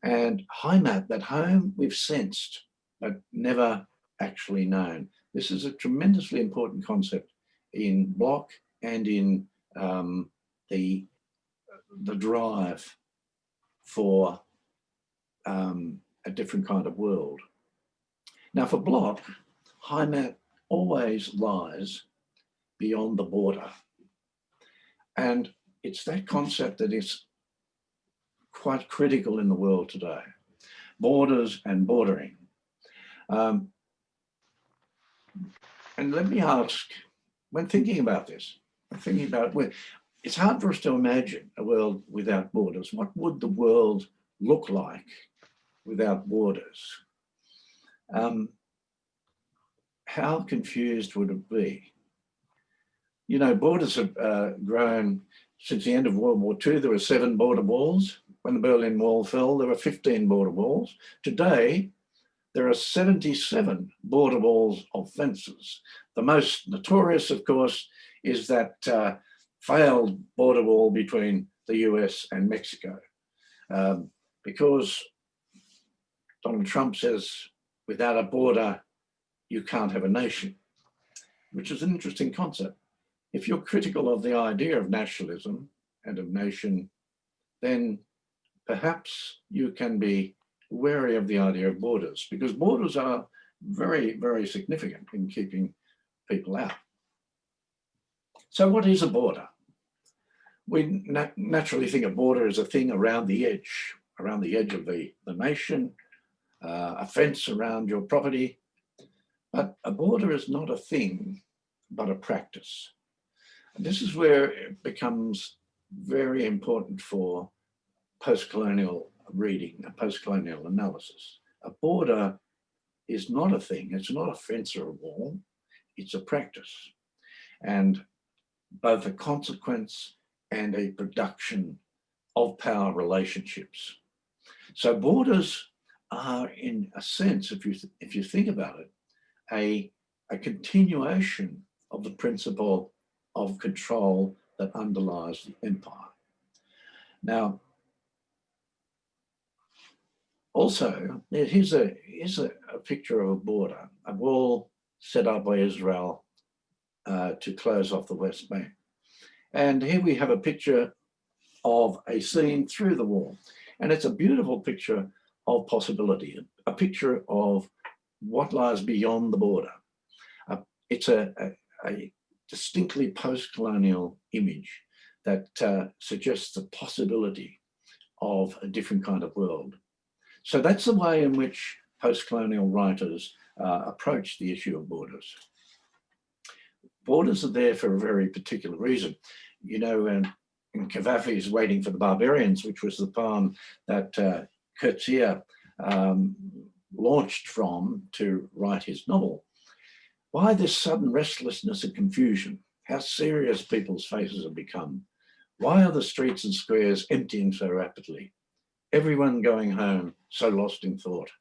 And Heimat, that home we've sensed, but never actually known. This is a tremendously important concept in Bloch and in the drive for a different kind of world. Now for Bloch, Heimat always lies beyond the border. And it's that concept that is quite critical in the world today. Borders and bordering. And let me ask, when thinking about this, it's hard for us to imagine a world without borders. What would the world look like without borders? How confused would it be? You know, borders have grown since the end of World War II. There were 7 border walls. When the Berlin Wall fell, there were 15 border walls. Today, there are 77 border walls of fences. The most notorious, of course, is that failed border wall between the US and Mexico. Because Donald Trump says, without a border, you can't have a nation, which is an interesting concept. If you're critical of the idea of nationalism and of nation, then perhaps you can be wary of the idea of borders, because borders are very, very significant in keeping people out. So what is a border? We naturally think a border is a thing around the edge of the nation, a fence around your property. But a border is not a thing, but a practice. And this is where it becomes very important for post-colonial reading, a post-colonial analysis. A border is not a thing, it's not a fence or a wall, it's a practice. And both a consequence and a production of power relationships. So borders are, in a sense, if you think about it, a continuation of the principle of control that underlies the empire. Now, also, here's a picture of a border, a wall set up by Israel to close off the West Bank. And here we have a picture of a scene through the wall. And it's a beautiful picture of possibility, a picture of what lies beyond the border. It's a distinctly post-colonial image that suggests the possibility of a different kind of world. So that's the way in which post-colonial writers approach the issue of borders. Borders are there for a very particular reason. You know, in Cavafy's Waiting for the Barbarians, which was the poem that Coetzee launched from to write his novel. Why this sudden restlessness and confusion? How serious people's faces have become. Why are the streets and squares emptying so rapidly? Everyone going home so lost in thought.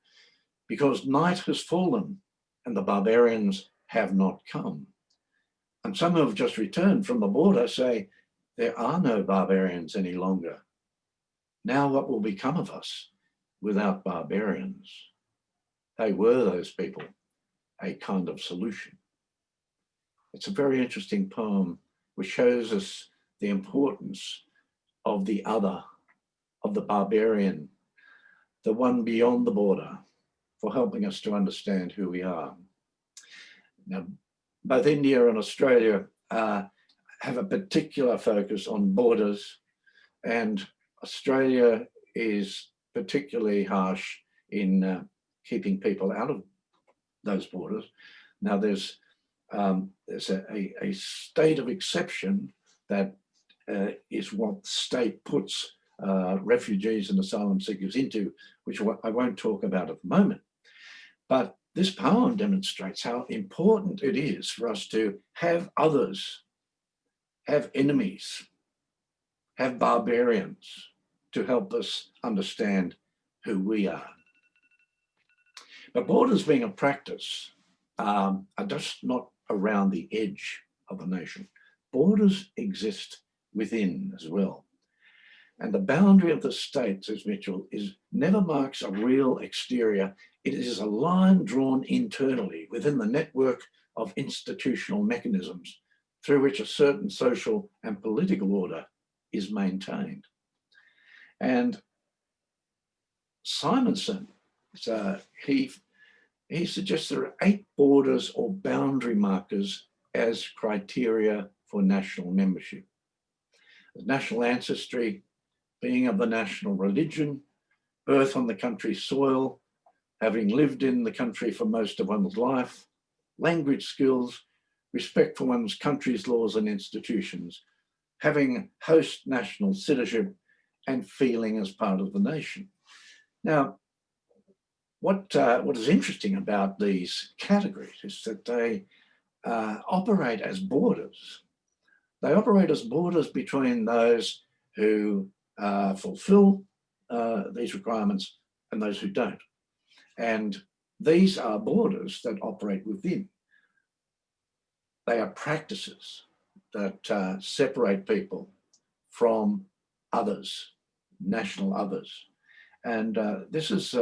Because night has fallen and the barbarians have not come. And some who have just returned from the border say, there are no barbarians any longer. Now what will become of us without barbarians? They were, those people, a kind of solution. It's a very interesting poem which shows us the importance of the other, of the barbarian, the one beyond the border, for helping us to understand who we are. Now, both India and Australia have a particular focus on borders, and Australia is particularly harsh in keeping people out of those borders. Now there's a state of exception that is what the state puts refugees and asylum seekers into, which I won't talk about at the moment. But this poem demonstrates how important it is for us to have others, have enemies, have barbarians to help us understand who we are. But borders being a practice are just not around the edge of a nation. Borders exist within as well. And the boundary of the state, says Mitchell, never marks a real exterior. It is a line drawn internally within the network of institutional mechanisms through which a certain social and political order is maintained. And Simonson, he suggests there are 8 borders or boundary markers as criteria for national membership. National ancestry, being of the national religion, birth on the country's soil, having lived in the country for most of one's life, language skills, respect for one's country's laws and institutions, having host national citizenship, and feeling as part of the nation. Now, what is interesting about these categories is that they operate as borders. They operate as borders between those who fulfill these requirements and those who don't. And these are borders that operate within. They are practices that separate people from others, national others. And this is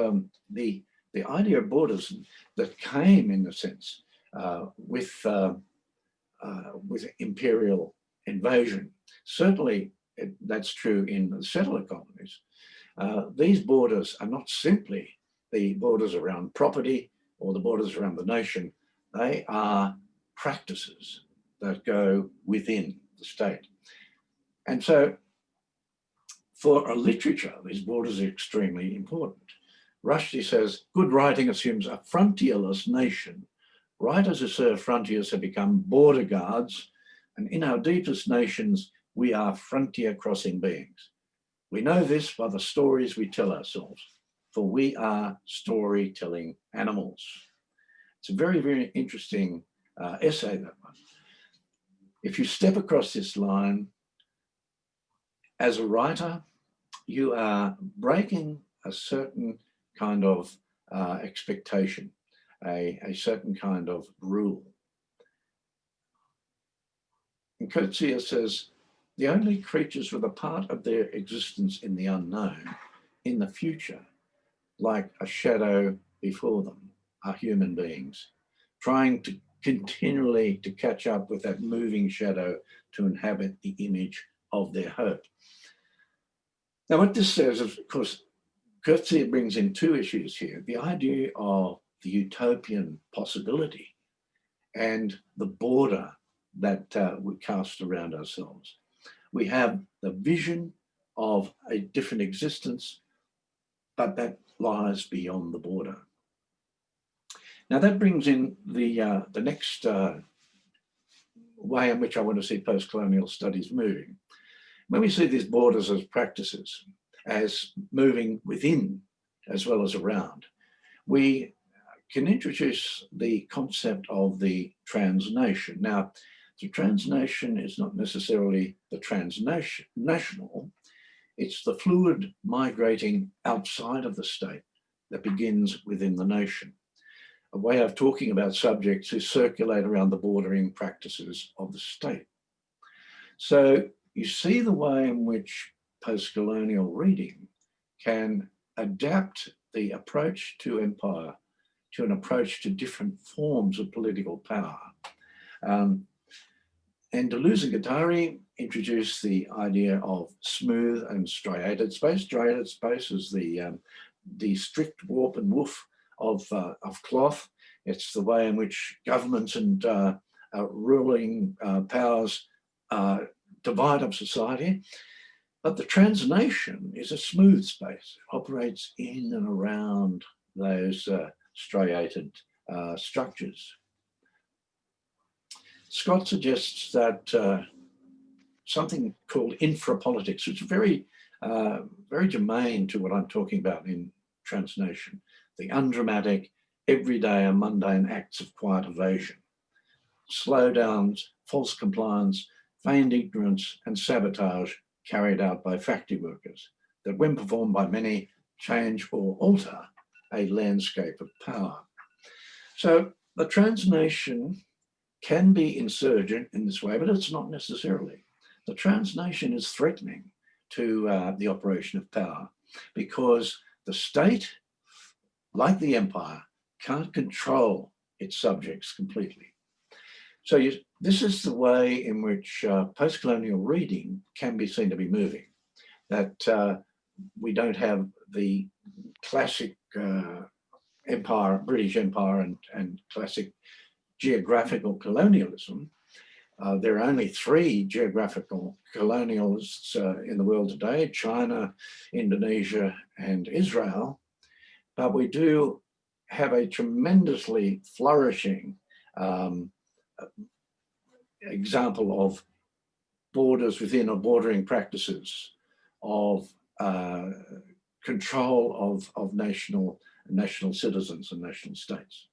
the idea of borders that came, in a sense, with imperial invasion. Certainly, that's true in the settler colonies. These borders are not simply the borders around property or the borders around the nation. They are practices that go within the state. And so for a literature, these borders are extremely important. Rushdie says, good writing assumes a frontierless nation. Writers who serve frontiers have become border guards, and in our deepest nations, we are frontier crossing beings. We know this by the stories we tell ourselves, for we are storytelling animals. It's a very, very interesting essay, that one. If you step across this line, as a writer, you are breaking a certain kind of expectation, a certain kind of rule. And Coetzee says, the only creatures with a part of their existence in the unknown, in the future, like a shadow before them, are human beings, trying to continually to catch up with that moving shadow to inhabit the image of their hope. Now, what this says, of course, Coetzee brings in two issues here: the idea of the utopian possibility and the border that we cast around ourselves. We have the vision of a different existence, but that lies beyond the border. Now, that brings in the next way in which I want to see post-colonial studies moving. When we see these borders as practices, as moving within as well as around, we can introduce the concept of the transnation. Now, the transnation is not necessarily the transnational, it's the fluid migrating outside of the state that begins within the nation. A way of talking about subjects who circulate around the bordering practices of the state. So you see the way in which post-colonial reading can adapt the approach to empire to an approach to different forms of political power. And Deleuze and Guattari introduced the idea of smooth and striated space. Striated space is the strict warp and woof of cloth. It's the way in which governments and ruling powers divide up society. But the transnation is a smooth space. It operates in and around those striated structures. Scott suggests that something called infrapolitics, which is very germane to what I'm talking about in transnation, the undramatic, everyday and mundane acts of quiet evasion, slowdowns, false compliance, feigned ignorance and sabotage carried out by factory workers that, when performed by many, change or alter a landscape of power. So the transnation can be insurgent in this way, but it's not necessarily. The transnation is threatening to the operation of power because the state, like the empire, can't control its subjects completely. So this is the way in which post-colonial reading can be seen to be moving, that we don't have the classic empire, British Empire and classic geographical colonialism. There are only three geographical colonialists in the world today: China, Indonesia, and Israel. But we do have a tremendously flourishing example of borders within or bordering practices of control of national citizens and national states.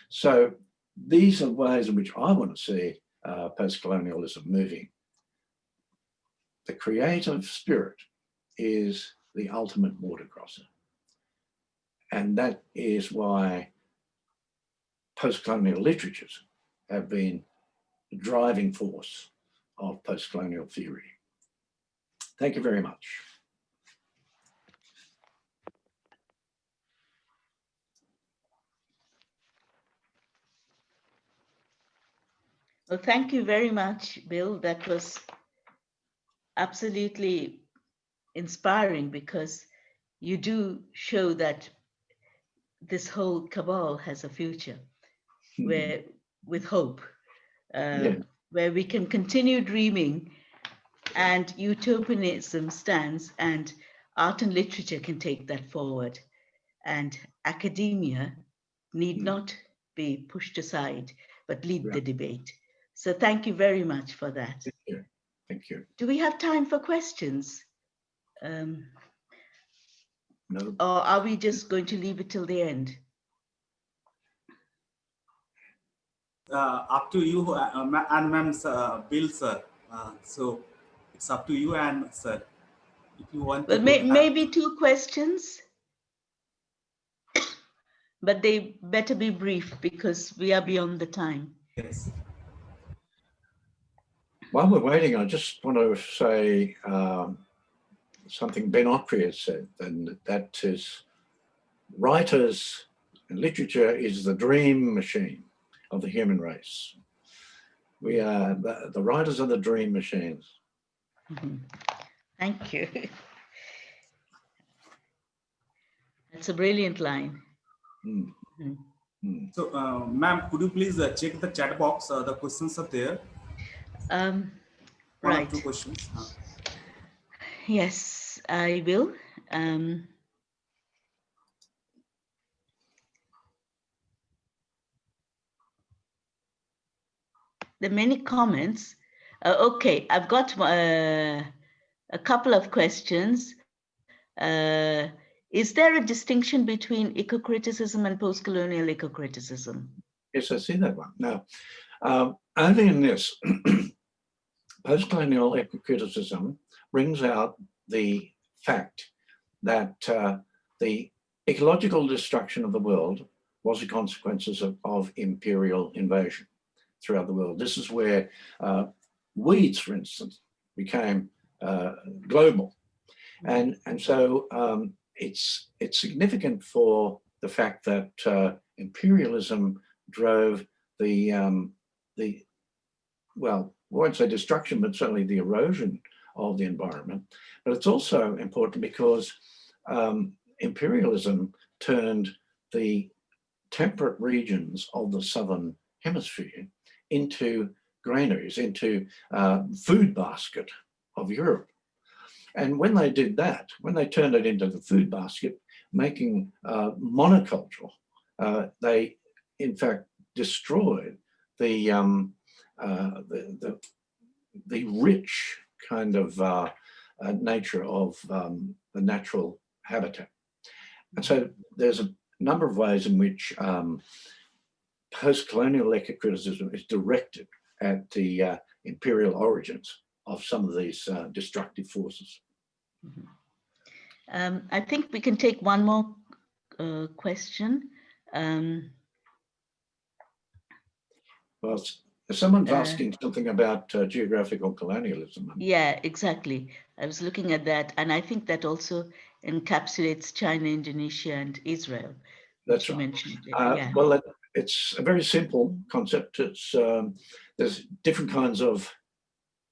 So these are ways in which I want to see post-colonialism moving. The creative spirit is the ultimate border crosser. And that is why post-colonial literatures have been the driving force of post-colonial theory. Thank you very much. Well, thank you very much, Bill. That was absolutely inspiring, because you do show that this whole cabal has a future where, with hope, where we can continue dreaming and utopianism stands, and art and literature can take that forward, and academia need not be pushed aside, but lead the debate. So thank you very much for that. Thank you. Thank you. Do we have time for questions? No. Or are we just going to leave it till the end? Up to you and ma'am, Bill, sir. So it's up to you and sir. If you want Well, to maybe 2 questions, but they better be brief because we are beyond the time. Yes. While we're waiting, I just want to say something Ben Okri has said, and that is, writers and literature is the dream machine of the human race. We are, the writers are the dream machines. Thank you. That's a brilliant line. So, ma'am, could you please check the chat box? The questions are there. One Right. or 2 questions. Yes, I will. There are many comments. Okay, I've got a couple of questions. Is there a distinction between eco-criticism and post-colonial eco-criticism? Yes, I see that one. Now, only in this, post-colonial eco-criticism brings out the fact that the ecological destruction of the world was the consequences of imperial invasion throughout the world. This is where weeds, for instance, became global. And so it's significant for the fact that imperialism drove the well, I won't say destruction, but certainly the erosion of the environment. But it's also important because imperialism turned the temperate regions of the southern hemisphere into granaries, into food basket of Europe. And when they did that, when they turned it into the food basket, making monocultural, they in fact destroyed the rich kind of nature of the natural habitat. And so there's a number of ways in which post-colonial eco-criticism is directed at the imperial origins of some of these destructive forces. I think we can take one more question. Well, someone's asking something about geographical colonialism. Yeah, exactly. I was looking at that, and I think that also encapsulates China, Indonesia, and Israel. That's you right. mentioned. Well, it's a very simple concept. It's there's different kinds of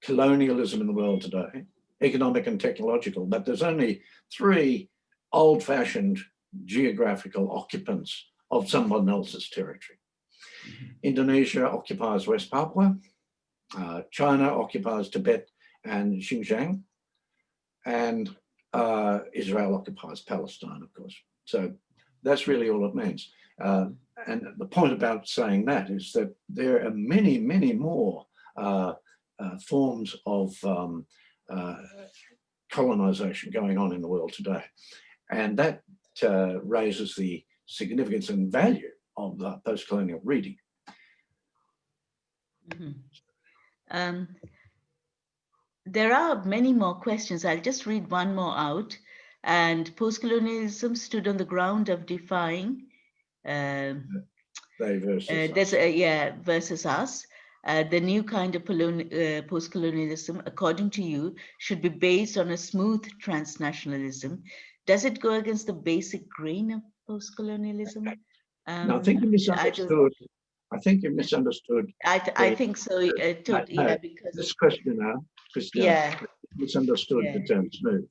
colonialism in the world today, economic and technological, but there's only 3 old-fashioned geographical occupants of someone else's territory. Indonesia occupies West Papua, China occupies Tibet and Xinjiang, and Israel occupies Palestine, of course. So that's really all it means. And the point about saying that is that there are many, many more forms of colonization going on in the world today. And that raises the significance and value of post-colonial reading. Mm-hmm. There are many more questions. I'll just read one more out. And post-colonialism stood on the ground of defying They versus there's a versus us. The new kind of post-colonialism, according to you, should be based on a smooth transnationalism. Does it go against the basic grain of post-colonialism? No, I think you misunderstood. I think you misunderstood. I think so. Because this questioner, Christian, misunderstood the term smooth.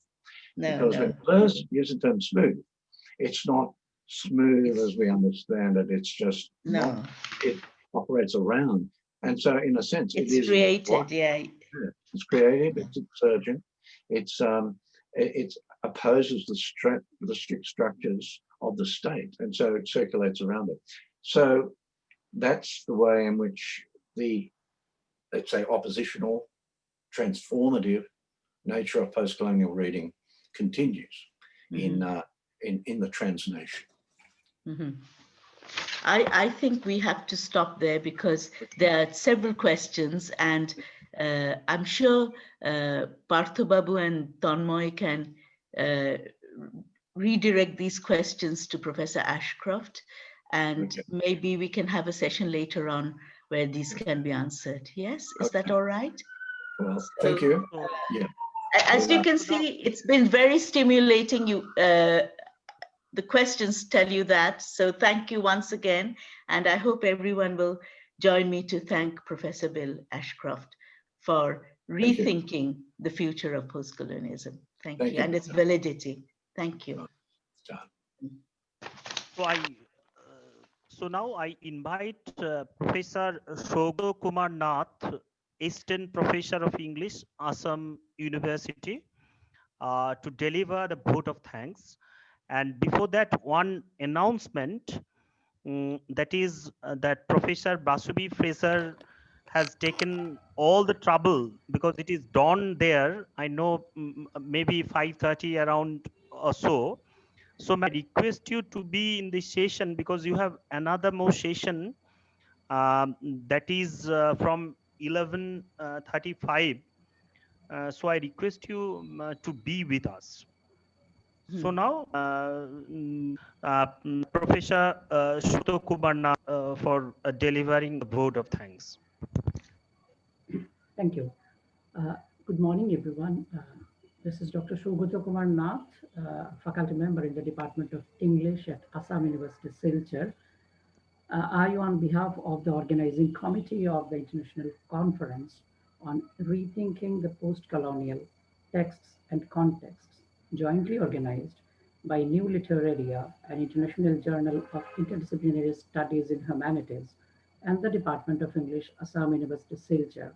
Because when first use the term smooth, it's not smooth as we understand it. It's just it operates around, and so in a sense, it's created. It's created. It's insurgent. It opposes the strict structures of the state, and so it circulates around it. So that's the way in which the, let's say, oppositional, transformative nature of post-colonial reading continues in the transnation. Mm-hmm. I think we have to stop there because there are several questions, and I'm sure Partho Babu and Tanmoy can redirect these questions to Professor Ashcroft, and maybe we can have a session later on where these can be answered. Yes, is that all right? Well, thank you. As you can see, it's been very stimulating. The questions tell you that. So thank you once again. And I hope everyone will join me to thank Professor Bill Ashcroft for rethinking the future of postcolonialism. Thank you. And its validity. Thank you. So now I invite Professor Sougata Kumar Nath, Assistant Professor of English, Assam University, to deliver the vote of thanks. And before that, one announcement, that is that Professor Basubi Fraser has taken all the trouble because it is dawn there. I know maybe 5:30 around or so. So I request you to be in this session because you have another more session that is from 11:35. So I request you to be with us. So now, Professor Sougata Kumar Nath for delivering the vote of thanks. Thank you. Good morning, everyone. This is Dr. Sougata Kumar Nath, faculty member in the Department of English at Assam University, Silchar. I, on behalf of the organizing committee of the International Conference on Rethinking the Post-Colonial Texts and Contexts, jointly organized by New Literaria, an international journal of interdisciplinary studies in humanities, and the Department of English, Assam University, Silchar,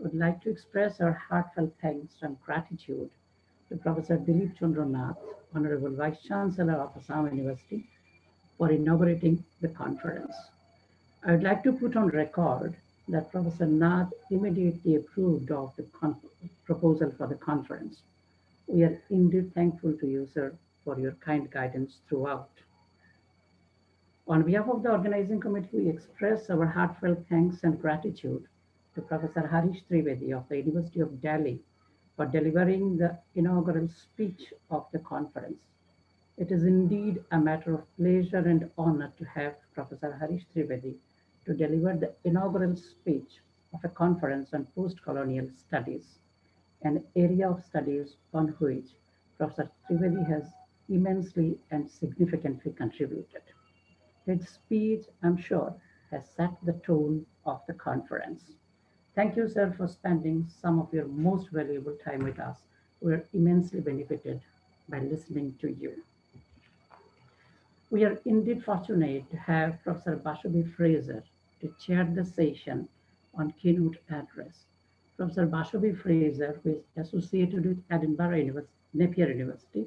would like to express our heartfelt thanks and gratitude to Professor Dilip Chandra Nath, Honorable Vice Chancellor of Assam University, for inaugurating the conference. I would like to put on record that Professor Nath immediately approved of the proposal for the conference. We are indeed thankful to you, sir, for your kind guidance throughout. On behalf of the organizing committee, we express our heartfelt thanks and gratitude to Professor Harish Trivedi of the University of Delhi for delivering the inaugural speech of the conference. It is indeed a matter of pleasure and honor to have Professor Harish Trivedi to deliver the inaugural speech of a conference on post-colonial studies, an area of studies on which Professor Trivedi has immensely and significantly contributed. His speech, I'm sure, has set the tone of the conference. Thank you, sir, for spending some of your most valuable time with us. We're immensely benefited by listening to you. We are indeed fortunate to have Professor Basubi Fraser to chair the session on keynote address. Professor Basubi Fraser, who is associated with Edinburgh University, Napier University,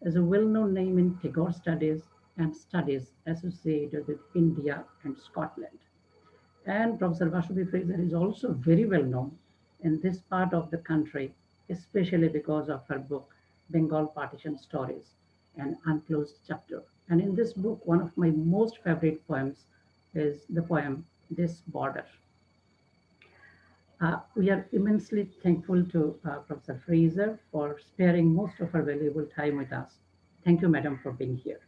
is a well-known name in Tagore studies and studies associated with India and Scotland. And Professor Basubi Fraser is also very well known in this part of the country, especially because of her book, Bengal Partition Stories, an Unclosed Chapter. And in this book, one of my most favorite poems is the poem, This Border. We are immensely thankful to Professor Fraser for sparing most of her valuable time with us. Thank you, Madam, for being here.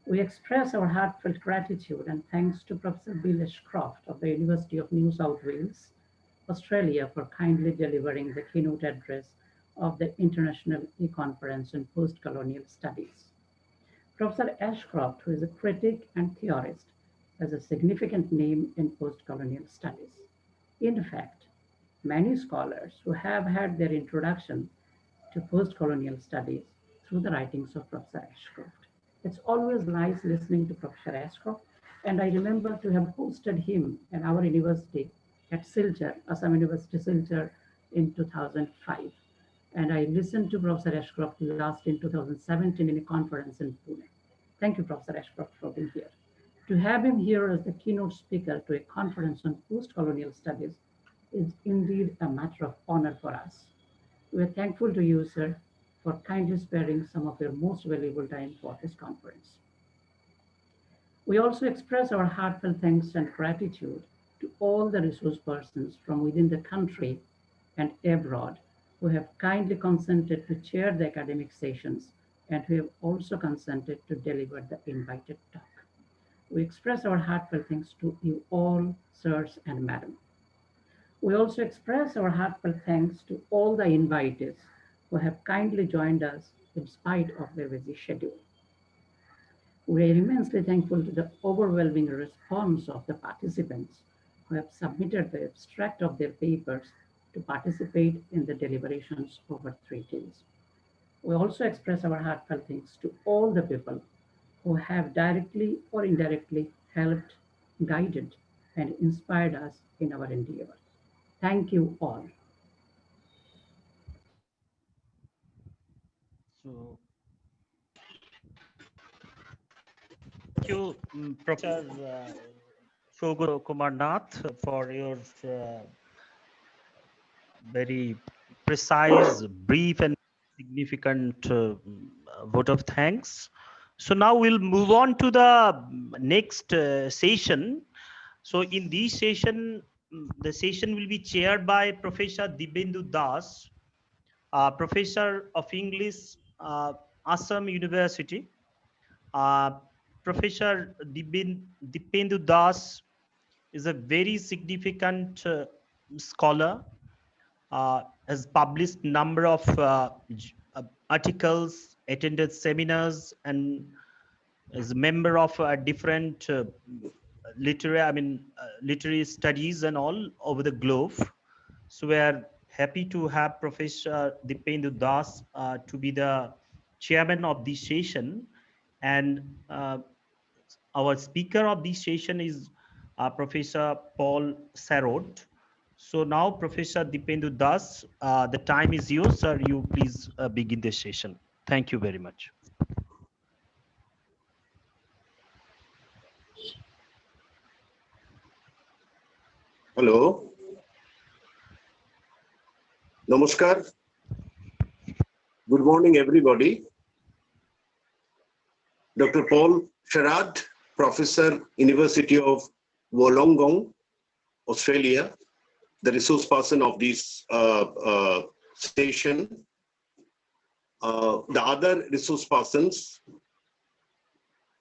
We express our heartfelt gratitude and thanks to Professor Bill Ashcroft of the University of New South Wales, Australia, for kindly delivering the keynote address of the International E-Conference on Post-Colonial Studies. Professor Ashcroft, who is a critic and theorist, has a significant name in post-colonial studies. In fact, many scholars who have had their introduction to post-colonial studies through the writings of Professor Ashcroft. It's always nice listening to Professor Ashcroft, and I remember to have hosted him at our university at Silchar, Assam University Silchar, in 2005. And I listened to Professor Ashcroft last in 2017 in a conference in Pune. Thank you, Professor Ashcroft, for being here. To have him here as the keynote speaker to a conference on post-colonial studies is indeed a matter of honor for us. We are thankful to you, sir, for kindly sparing some of your most valuable time for this conference. We also express our heartfelt thanks and gratitude to all the resource persons from within the country and abroad who have kindly consented to chair the academic sessions and who have also consented to deliver the invited talk. We express our heartfelt thanks to you all, sirs and madam. We also express our heartfelt thanks to all the invitees who have kindly joined us in spite of their busy schedule. We are immensely thankful to the overwhelming response of the participants who have submitted the abstract of their papers to participate in the deliberations over 3 days. We also express our heartfelt thanks to all the people who have directly or indirectly helped, guided, and inspired us in our endeavor. Thank you all. So, thank you, Professor Shoguro Kumar Nath, for your very precise, brief, and significant vote of thanks. So now we'll move on to the next session. So in this session, the session will be chaired by Professor Dibendu Das, Professor of English, Assam University. Professor Dibendu Das is a very significant scholar, has published number of articles, attended seminars, and is a member of different literary studies and all over the globe. So we are happy to have Professor Dibendu Das to be the chairman of this session, and our speaker of this session is Professor Paul Sarod. So now, Professor Dibendu Das, the time is yours, sir. You please begin the session. Thank you very much. Hello. Namaskar. Good morning, everybody. Dr. Paul Sarod, Professor, University of Wollongong, Australia, the resource person of this station, the other resource persons,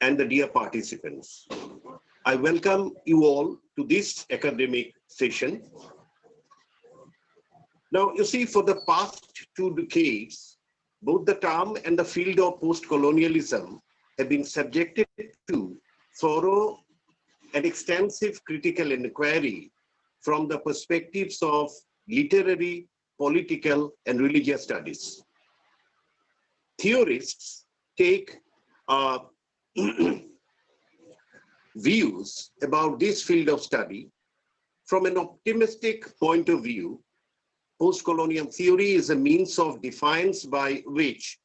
and the dear participants. I welcome you all to this academic session. Now, you see, for the past 2 decades, both the term and the field of post-colonialism have been subjected to thorough and extensive critical inquiry from the perspectives of literary, political, and religious studies. Theorists take views about this field of study from an optimistic point of view. Post-colonial theory is a means of defiance by which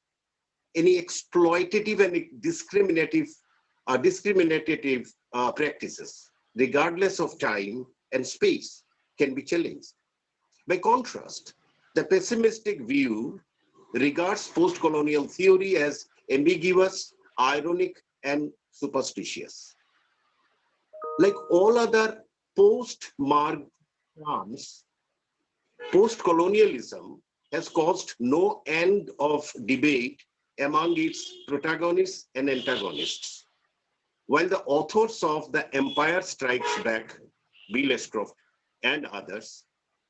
any exploitative and discriminative practices, regardless of time and space, can be challenged. By contrast, the pessimistic view regards post-colonial theory as ambiguous, ironic, and superstitious. Like all other post-Marx terms, post-colonialism has caused no end of debate among its protagonists and antagonists. While the authors of The Empire Strikes Back, Bill Ashcroft and others,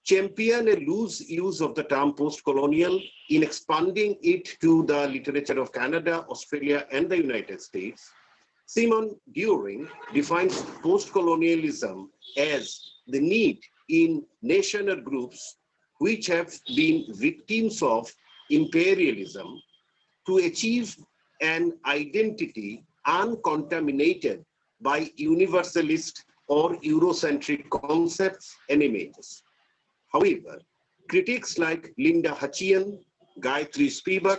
champion a loose use of the term post-colonial in expanding it to the literature of Canada, Australia, and the United States, Simon During defines post-colonialism as the need in nation or groups which have been victims of imperialism to achieve an identity uncontaminated by universalist or Eurocentric concepts and images. However, critics like Linda Hachian, Gayatri Spivak,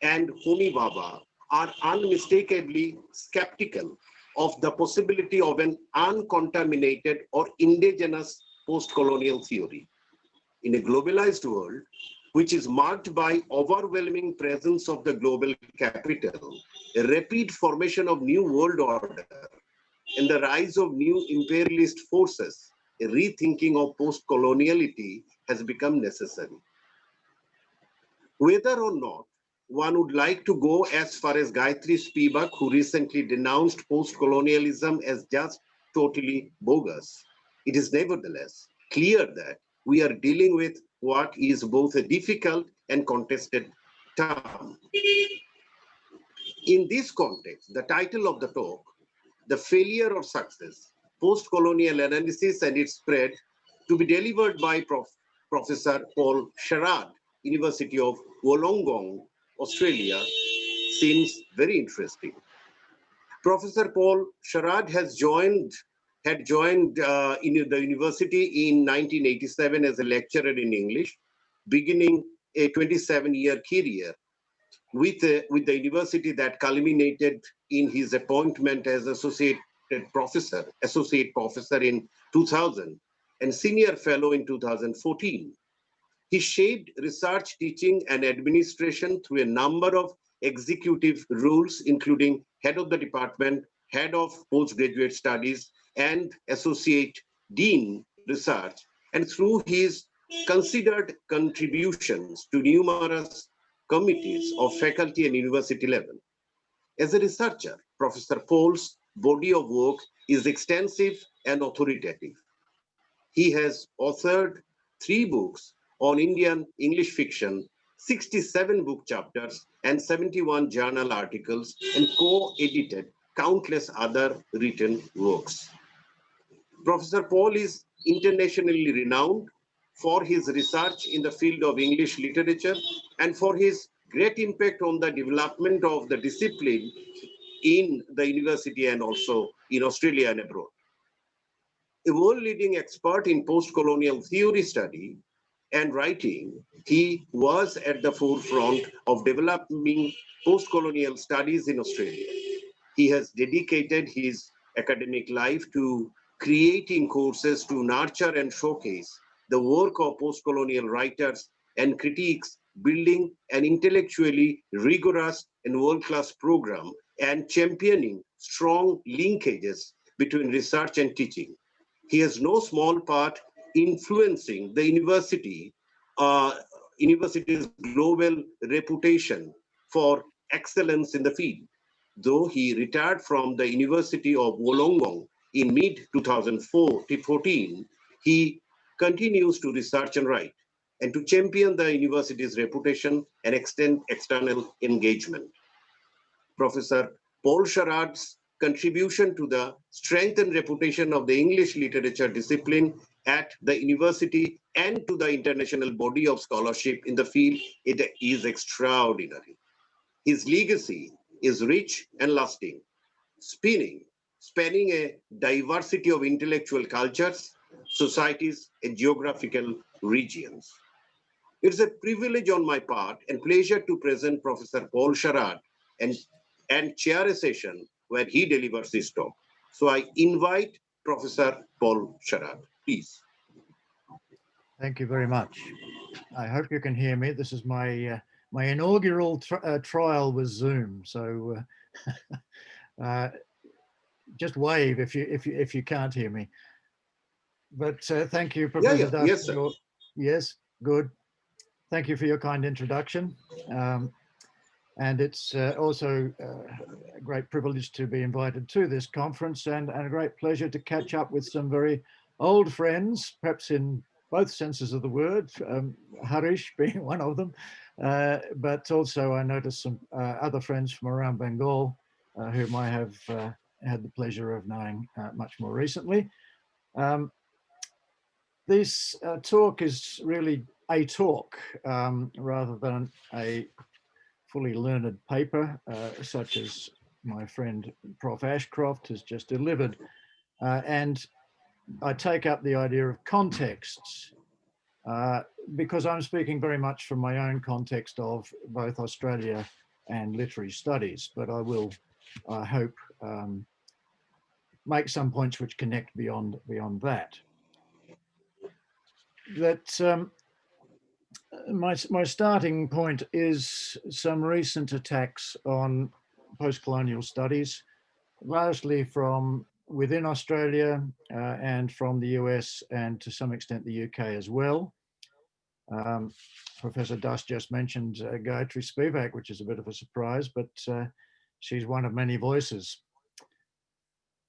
and Homi Bhabha are unmistakably skeptical of the possibility of an uncontaminated or indigenous post-colonial theory. In a globalized world, which is marked by overwhelming presence of the global capital, a rapid formation of new world order, and the rise of new imperialist forces, a rethinking of post-coloniality has become necessary. Whether or not one would like to go as far as Gayatri Spivak, who recently denounced post-colonialism as just totally bogus, it is nevertheless clear that we are dealing with what is both a difficult and contested term. In this context, the title of the talk, The Failure or Success, Post-Colonial Analysis and its Spread, to be delivered by Professor Paul Sherrard, University of Wollongong, Australia, seems very interesting. Professor Paul Sherrard had joined in the university in 1987 as a lecturer in English, beginning a 27-year career with the university that culminated in his appointment as associate professor in 2000 and senior fellow in 2014. He shaped research, teaching, and administration through a number of executive roles, including head of the department, head of postgraduate studies, and associate dean research, and through his considered contributions to numerous committees of faculty and university level. As a researcher, Professor Paul's body of work is extensive and authoritative. He has authored 3 books on Indian English fiction, 67 book chapters, and 71 journal articles, and co-edited countless other written works. Professor Paul is internationally renowned for his research in the field of English literature and for his great impact on the development of the discipline in the university and also in Australia and abroad. A world-leading expert in post-colonial theory study and writing, he was at the forefront of developing post-colonial studies in Australia. He has dedicated his academic life to creating courses to nurture and showcase the work of post-colonial writers and critiques, building an intellectually rigorous and world-class program and championing strong linkages between research and teaching. He has no small part influencing the university's global reputation for excellence in the field. Though he retired from the University of Wollongong in mid-2014, he continues to research and write, and to champion the university's reputation and extend external engagement. Professor Paul Sherrard's contribution to the strength and reputation of the English literature discipline at the university and to the international body of scholarship in the field, it is extraordinary. His legacy is rich and lasting, spanning a diversity of intellectual cultures, societies, and geographical regions. It's a privilege on my part and pleasure to present Professor Paul Sherrard and chair a session where he delivers his talk. So I invite Professor Paul Sherrard, please. Thank you very much. I hope you can hear me. This is my my inaugural trial with Zoom, so just wave if you can't hear me. But thank you, Professor Duff. Yes, sir. Yes, good. Thank you for your kind introduction. And it's also a great privilege to be invited to this conference, and a great pleasure to catch up with some very old friends, perhaps in both senses of the word, Harish being one of them, but also I noticed some other friends from around Bengal whom I have had the pleasure of knowing much more recently. This talk is really a talk rather than a fully learned paper, such as my friend Prof. Ashcroft has just delivered. And I take up the idea of contexts because I'm speaking very much from my own context of both Australia and literary studies, but I will, I hope, make some points which connect beyond that. My starting point is some recent attacks on post-colonial studies, largely from within Australia and from the US and to some extent the UK as well. Professor Duss just mentioned Gayatri Spivak, which is a bit of a surprise, but she's one of many voices,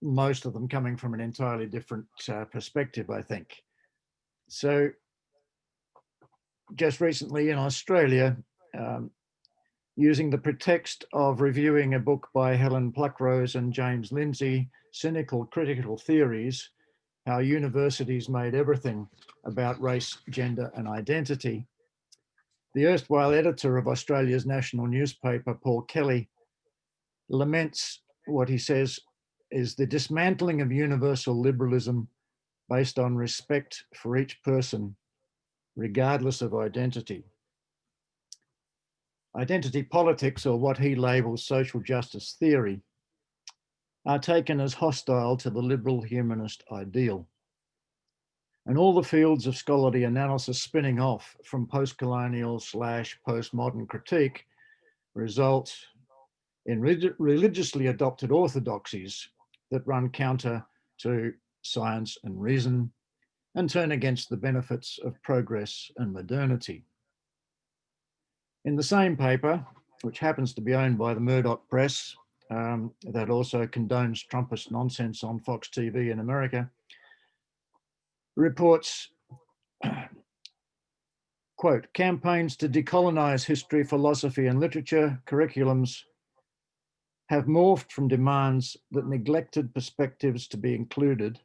most of them coming from an entirely different perspective, I think. So just recently in Australia, using the pretext of reviewing a book by Helen Pluckrose and James Lindsay, Cynical Critical Theories, How Universities Made Everything About Race, Gender and Identity, the erstwhile editor of Australia's national newspaper, Paul Kelly, laments what he says is the dismantling of universal liberalism based on respect for each person, regardless of identity. Identity politics, or what he labels social justice theory, are taken as hostile to the liberal humanist ideal. And all the fields of scholarly analysis spinning off from post-colonial / postmodern critique result in religiously adopted orthodoxies that run counter to science and reason and turn against the benefits of progress and modernity. In the same paper, which happens to be owned by the Murdoch Press, that also condones Trumpist nonsense on Fox TV in America, reports, quote, campaigns to decolonize history, philosophy and literature curriculums have morphed from demands that neglected perspectives to be included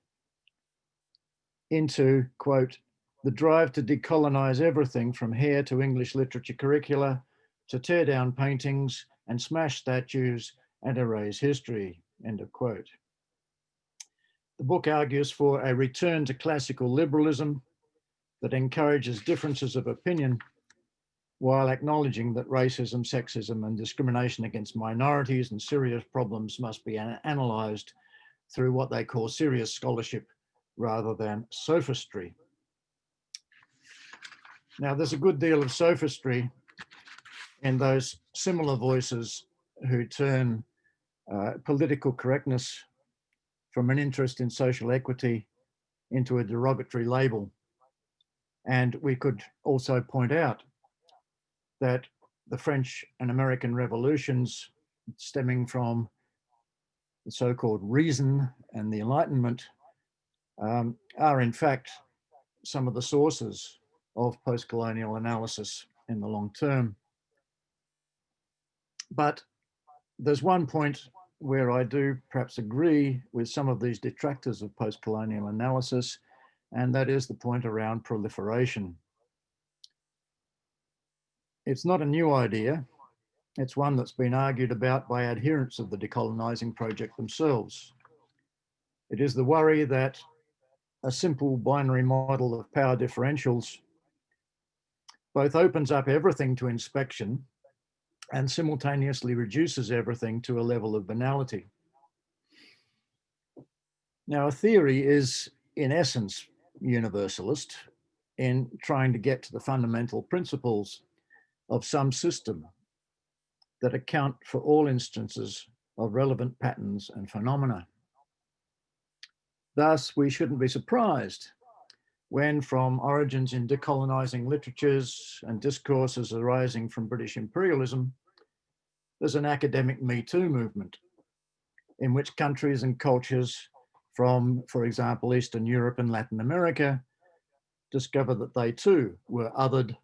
into, quote, the drive to decolonize everything from hair to English literature curricula, to tear down paintings and smash statues and erase history, end of quote. The book argues for a return to classical liberalism that encourages differences of opinion while acknowledging that racism, sexism and discrimination against minorities and serious problems must be analysed through what they call serious scholarship rather than sophistry. Now, there's a good deal of sophistry in those similar voices who turn political correctness from an interest in social equity into a derogatory label. And we could also point out that the French and American revolutions stemming from the so-called reason and the Enlightenment are in fact some of the sources of post-colonial analysis in the long term. But there's one point where I do perhaps agree with some of these detractors of post-colonial analysis, and that is the point around proliferation. It's not a new idea. It's one that's been argued about by adherents of the decolonizing project themselves. It is the worry that a simple binary model of power differentials both opens up everything to inspection and simultaneously reduces everything to a level of banality. Now, a theory is, in essence, universalist, in trying to get to the fundamental principles of some system that account for all instances of relevant patterns and phenomena. Thus, we shouldn't be surprised when, from origins in decolonizing literatures and discourses arising from British imperialism, there's an academic Me Too movement in which countries and cultures from, for example, Eastern Europe and Latin America discover that they too were othered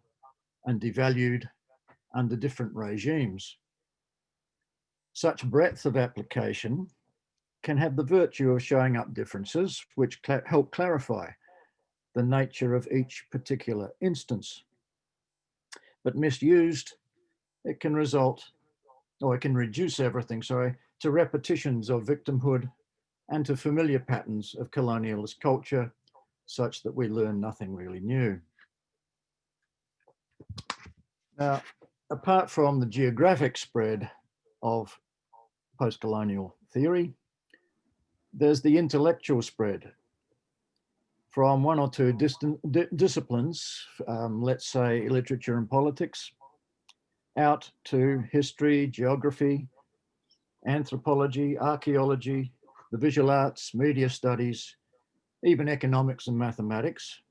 and devalued under different regimes. Such breadth of application can have the virtue of showing up differences which help clarify the nature of each particular instance. But misused, it can result, or it can reduce everything, to repetitions of victimhood and to familiar patterns of colonialist culture, such that we learn nothing really new. Now, apart from the geographic spread of post-colonial theory, there's the intellectual spread from one or two disciplines, let's say literature and politics, out to history, geography, anthropology, archaeology, the visual arts, media studies, even economics and mathematics,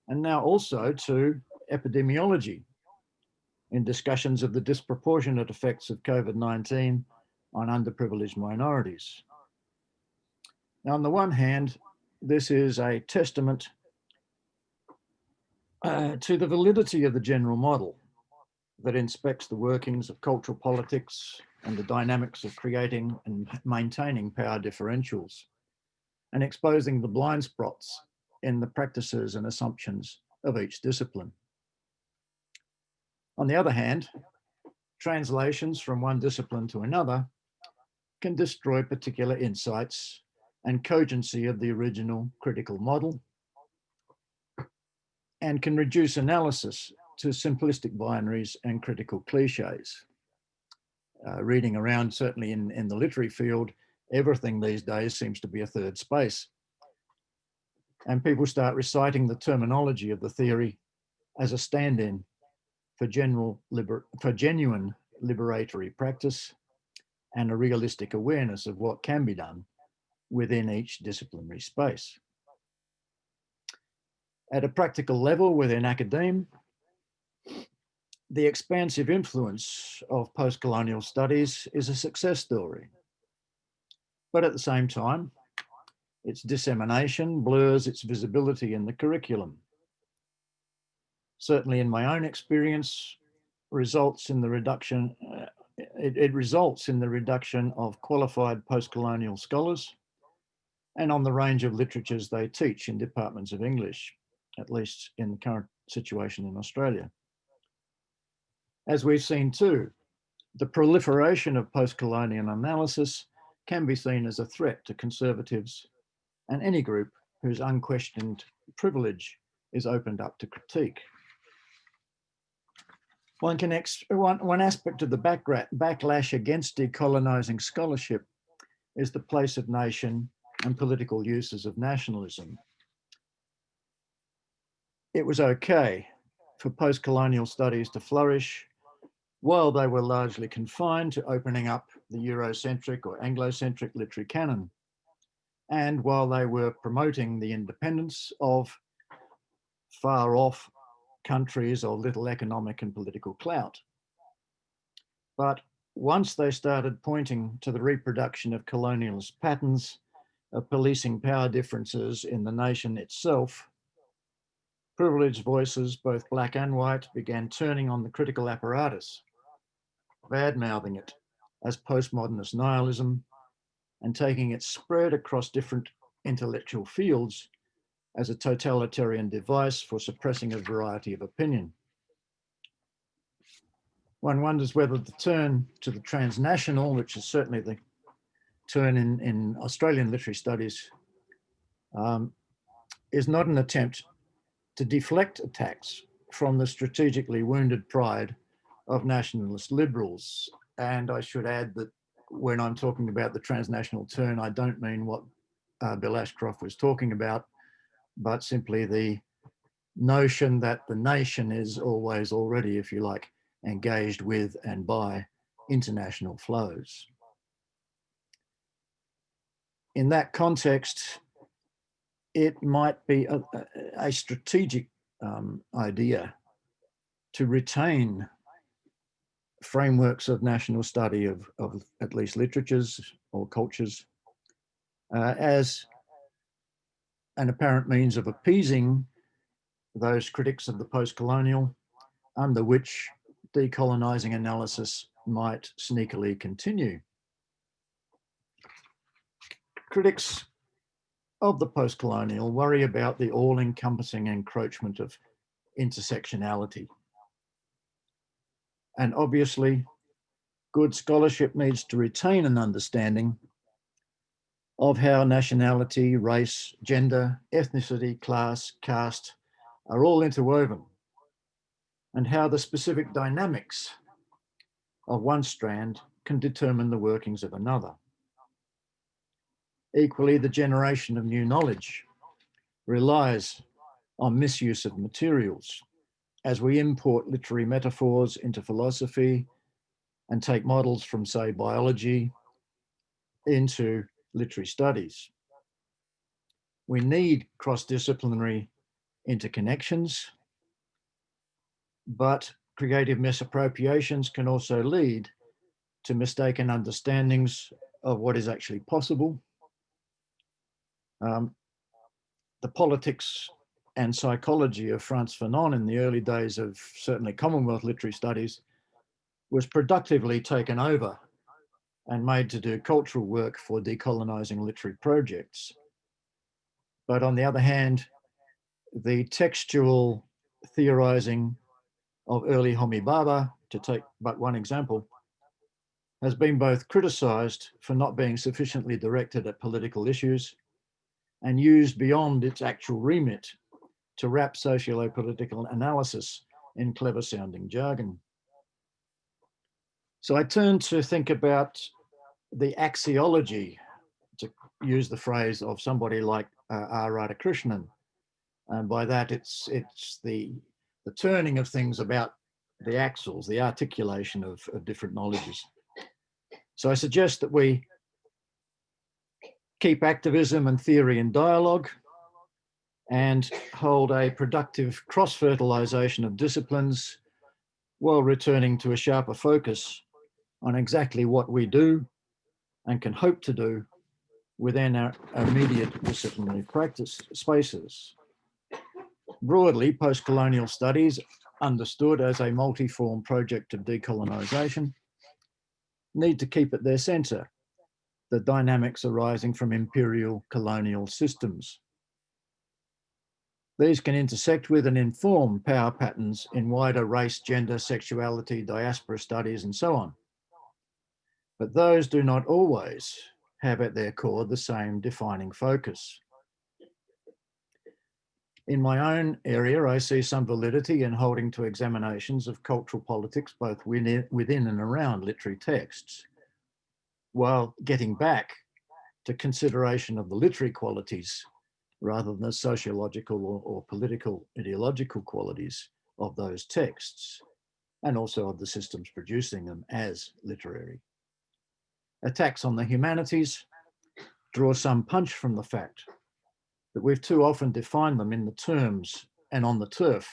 and now also to epidemiology in discussions of the disproportionate effects of COVID-19 on underprivileged minorities. Now, on the one hand, this is a testament to the validity of the general model that inspects the workings of cultural politics and the dynamics of creating and maintaining power differentials, and exposing the blind spots in the practices and assumptions of each discipline. On the other hand, translations from one discipline to another can destroy particular insights and cogency of the original critical model, and can reduce analysis to simplistic binaries and critical cliches. Reading around, certainly in the literary field, everything these days seems to be a third space. And people start reciting the terminology of the theory as a stand-in for genuine liberatory practice and a realistic awareness of what can be done within each disciplinary space. At a practical level within academe, the expansive influence of post-colonial studies is a success story. But at the same time, its dissemination blurs its visibility in the curriculum. Certainly in my own experience, results in the reduction, it results in the reduction of qualified post-colonial scholars and on the range of literatures they teach in departments of English, at least in the current situation in Australia. As we've seen too, the proliferation of post-colonial analysis can be seen as a threat to conservatives and any group whose unquestioned privilege is opened up to critique. One aspect of the backlash against decolonizing scholarship is the place of nation and political uses of nationalism. It was okay for post-colonial studies to flourish while they were largely confined to opening up the Eurocentric or Anglocentric literary canon, and while they were promoting the independence of far-off countries of little economic and political clout. But once they started pointing to the reproduction of colonialist patterns of policing power differences in the nation itself, privileged voices, both black and white, began turning on the critical apparatus, bad-mouthing it as postmodernist nihilism and taking its spread across different intellectual fields as a totalitarian device for suppressing a variety of opinion. One wonders whether the turn to the transnational, which is certainly the turn in Australian literary studies, is not an attempt to deflect attacks from the strategically wounded pride of nationalist liberals. And I should add that when I'm talking about the transnational turn, I don't mean what Bill Ashcroft was talking about, but simply the notion that the nation is always already, if you like, engaged with and by international flows. In that context, it might be a strategic idea to retain frameworks of national study of at least literatures or cultures as an apparent means of appeasing those critics of the post-colonial, under which decolonizing analysis might sneakily continue. Critics of the post-colonial worry about the all-encompassing encroachment of intersectionality. And obviously, good scholarship needs to retain an understanding of how nationality, race, gender, ethnicity, class, caste are all interwoven, and how the specific dynamics of one strand can determine the workings of another. Equally, the generation of new knowledge relies on misuse of materials as we import literary metaphors into philosophy and take models from, say, biology into literary studies. We need cross-disciplinary interconnections, but creative misappropriations can also lead to mistaken understandings of what is actually possible. The politics and psychology of Frantz Fanon in the early days of certainly Commonwealth literary studies was productively taken over and made to do cultural work for decolonizing literary projects. But on the other hand, the textual theorizing of early Homi Bhabha, to take but one example, has been both criticized for not being sufficiently directed at political issues and used beyond its actual remit to wrap socio-political analysis in clever sounding jargon. So I turn to think about the axiology, to use the phrase of somebody like R. Radhakrishnan. And by that, it's the turning of things about the axles, the articulation of different knowledges. So I suggest that we keep activism and theory in dialogue and hold a productive cross-fertilization of disciplines while returning to a sharper focus on exactly what we do and can hope to do within our immediate disciplinary practice spaces. Broadly, post-colonial studies, understood as a multi-form project of decolonization, need to keep at their center the dynamics arising from imperial colonial systems. These can intersect with and inform power patterns in wider race, gender, sexuality, diaspora studies, and so on. But those do not always have at their core the same defining focus. In my own area, I see some validity in holding to examinations of cultural politics, both within and around literary texts, while getting back to consideration of the literary qualities rather than the sociological or political ideological qualities of those texts, and also of the systems producing them as literary. Attacks on the humanities draw some punch from the fact that we've too often defined them in the terms and on the turf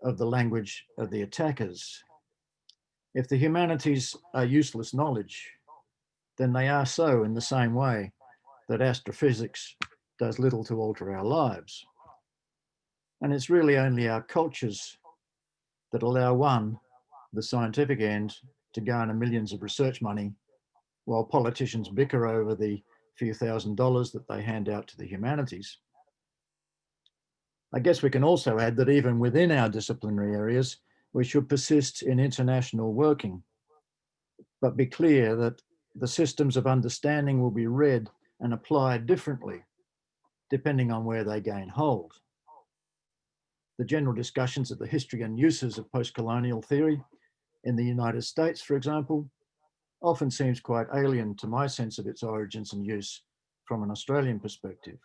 of the language of the attackers. If the humanities are useless knowledge, then they are so in the same way that astrophysics does little to alter our lives. And it's really only our cultures that allow one, the scientific end, to garner millions of research money, while politicians bicker over the few $1,000s that they hand out to the humanities. I guess we can also add that even within our disciplinary areas, we should persist in international working, but be clear that the systems of understanding will be read and applied differently, depending on where they gain hold. The general discussions of the history and uses of post-colonial theory in the United States, for example, often seems quite alien to my sense of its origins and use from an Australian perspective.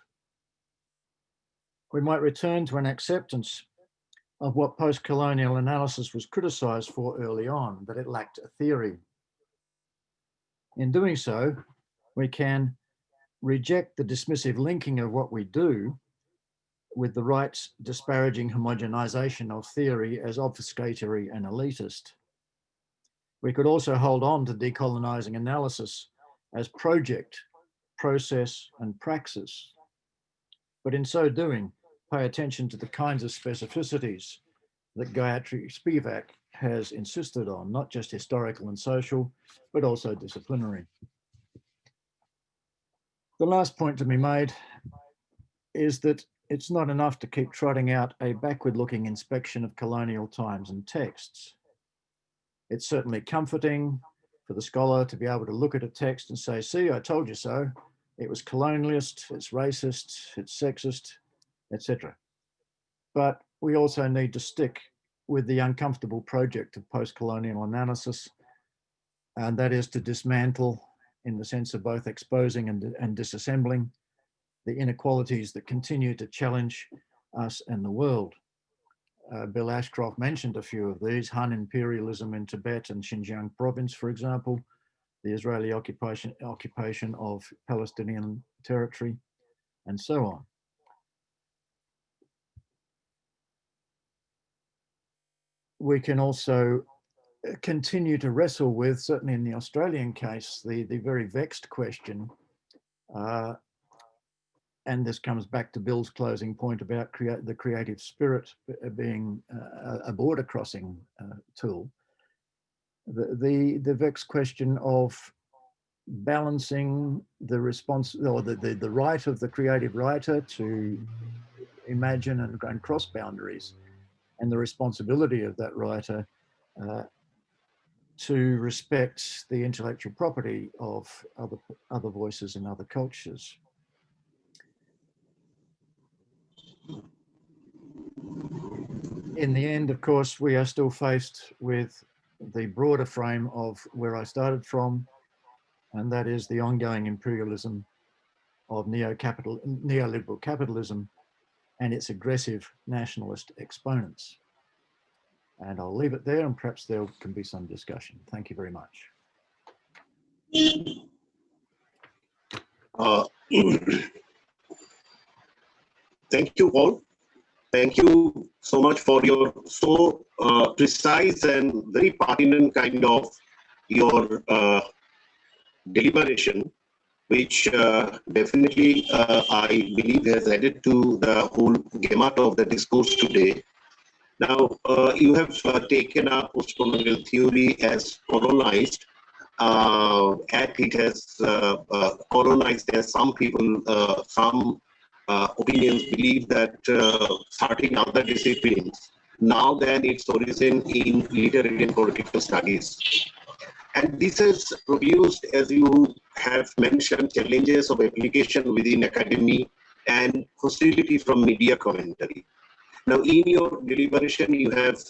We might return to an acceptance of what post-colonial analysis was criticised for early on, that it lacked a theory. In doing so, we can reject the dismissive linking of what we do with the right's disparaging homogenisation of theory as obfuscatory and elitist. We could also hold on to decolonising analysis as project, process and praxis. But in so doing, pay attention to the kinds of specificities that Gayatri Spivak has insisted on, not just historical and social, but also disciplinary. The last point to be made is that it's not enough to keep trotting out a backward-looking inspection of colonial times and texts. It's certainly comforting for the scholar to be able to look at a text and say, see, I told you so. It was colonialist, it's racist, it's sexist, etc. But we also need to stick with the uncomfortable project of post-colonial analysis, and that is to dismantle, in the sense of both exposing and disassembling, the inequalities that continue to challenge us and the world. Bill Ashcroft mentioned a few of these: Han imperialism in Tibet and Xinjiang province, for example, the Israeli occupation of Palestinian territory, and so on. We can also continue to wrestle with, certainly in the Australian case, the very vexed question, and this comes back to Bill's closing point about the creative spirit being a border crossing tool. The vexed question of balancing the response, or the right of the creative writer to imagine and cross boundaries, and the responsibility of that writer to respect the intellectual property of other voices in other cultures. In the end, of course, we are still faced with the broader frame of where I started from, and that is the ongoing imperialism of neoliberal capitalism and its aggressive nationalist exponents. And I'll leave it there, and perhaps there can be some discussion. Thank you very much. Thank you, Paul. Thank you so much for your so precise and very pertinent kind of your deliberation, which definitely I believe has added to the whole gamut of the discourse today. Now, you have taken up post-colonial theory as colonized, and it has colonized as some people, some opinions believe that certain other disciplines now than its origin in literary and political studies. And this has produced, as you have mentioned, challenges of application within academy and hostility from media commentary. Now, in your deliberation, you have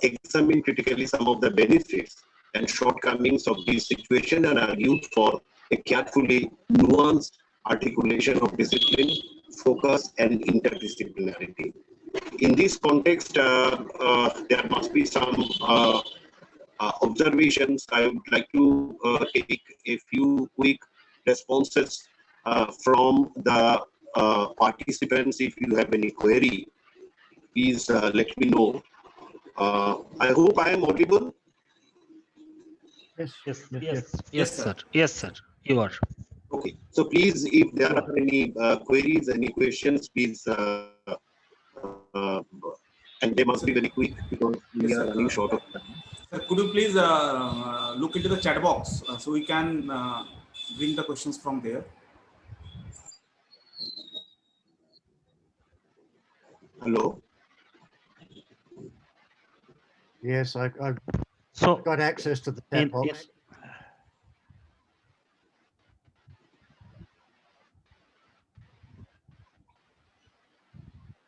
examined critically some of the benefits and shortcomings of this situation and argued for a carefully nuanced articulation of discipline, focus, and interdisciplinarity. In this context, there must be some observations. I would like to take a few quick responses from the participants. If you have any query, please let me know. I hope I am audible. Yes, sir. Yes, sir. You are. Okay. So please, if there are any queries, any questions, please, and they must be very quick because we are running short of time. Could you please look into the chat box so we can bring the questions from there? Hello. Yes, I've So got access to the chat box.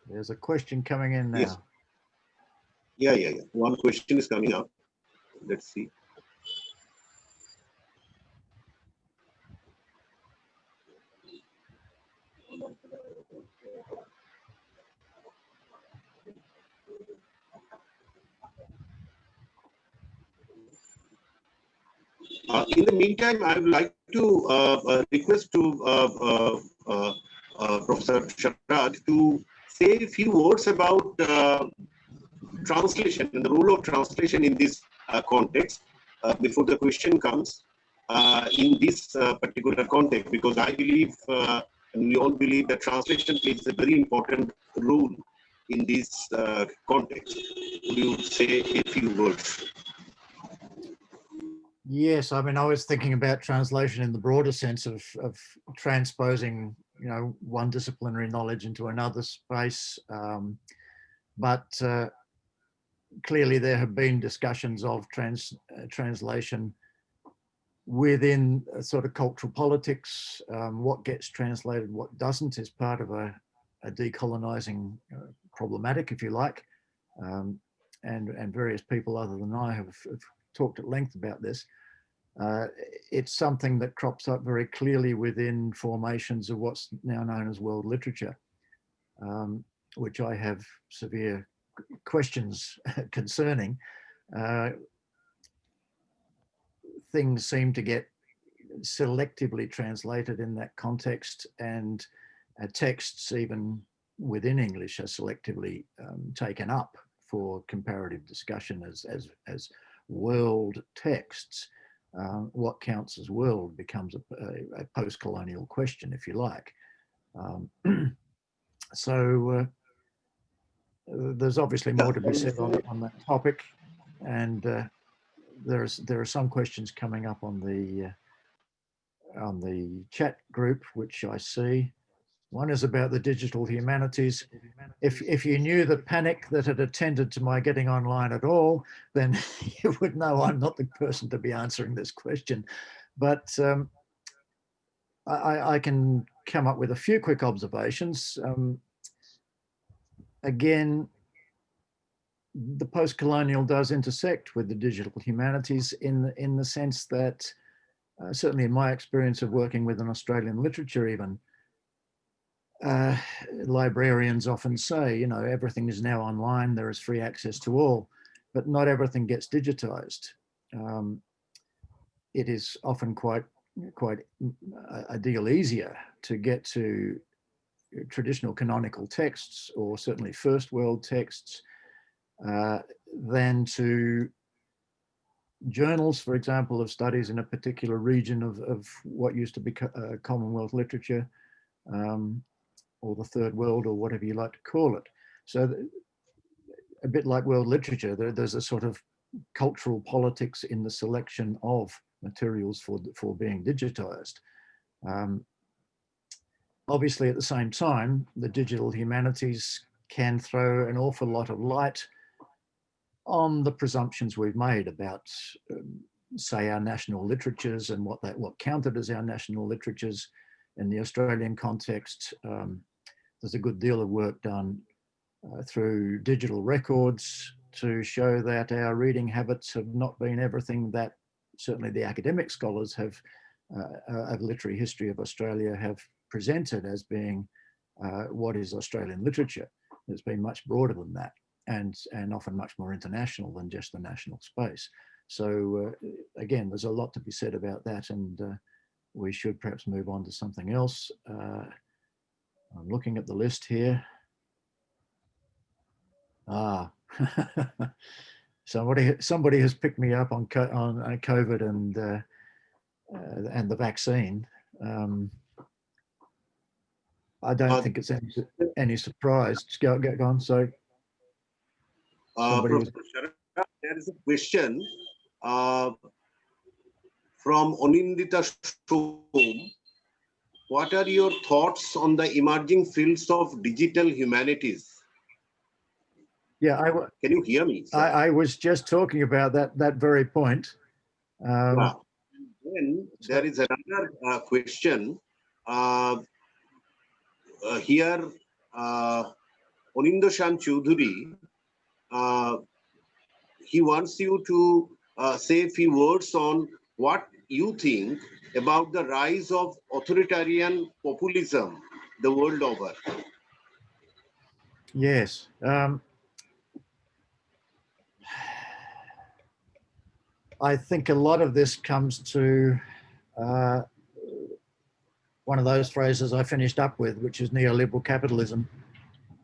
There's a question coming in now. Yes. Yeah. One question is coming up. Let's see. In the meantime, I would like to request to Professor Sharad to say a few words about translation and the role of translation in this context before the question comes in this particular context, because I believe and we all believe that translation plays a very important role in this context. Would you say a few words? Yes, I mean, I was thinking about translation in the broader sense of transposing, you know, one disciplinary knowledge into another space. But clearly there have been discussions of translation within a sort of cultural politics. What gets translated, what doesn't, is part of a decolonizing problematic, if you like. And various people other than I have talked at length about this. It's something that crops up very clearly within formations of what's now known as world literature, which I have severe questions concerning. Things seem to get selectively translated in that context, and texts even within English are selectively taken up for comparative discussion as world texts. What counts as world becomes a post-colonial question, if you like. So there's obviously more to be said on that topic, and there are some questions coming up on the chat group, which I see. One is about the digital humanities. If you knew the panic that had attended to my getting online at all, then you would know I'm not the person to be answering this question. But I can come up with a few quick observations. Again, the post-colonial does intersect with the digital humanities in the sense that, certainly in my experience of working with an Australian literature even, librarians often say, you know, everything is now online, there is free access to all, but not everything gets digitized. It is often quite a deal easier to get to traditional canonical texts, or certainly first world texts, than to journals, for example, of studies in a particular region of what used to be Commonwealth literature, or the third world, or whatever you like to call it. So a bit like world literature, there's a sort of cultural politics in the selection of materials for being digitized. Obviously, at the same time, the digital humanities can throw an awful lot of light on the presumptions we've made about, say, our national literatures and what counted as our national literatures in the Australian context. There's a good deal of work done through digital records to show that our reading habits have not been everything that certainly the academic scholars have of literary history of Australia have presented as being what is Australian literature. It's been much broader than that, and often much more international than just the national space. So again, there's a lot to be said about that, and we should perhaps move on to something else. I'm looking at the list here. Somebody has picked me up on COVID and the vaccine. I don't think it's any surprise. Go on. So, Professor Sharad, there is a question from Onindita Shom. What are your thoughts on the emerging fields of digital humanities? Yeah, can you hear me? I was just talking about that very point. Then there is another question here. Onindoshan Choudhury, he wants you to say a few words on what you think about the rise of authoritarian populism the world over. Yes. I think a lot of this comes to one of those phrases I finished up with, which is neoliberal capitalism,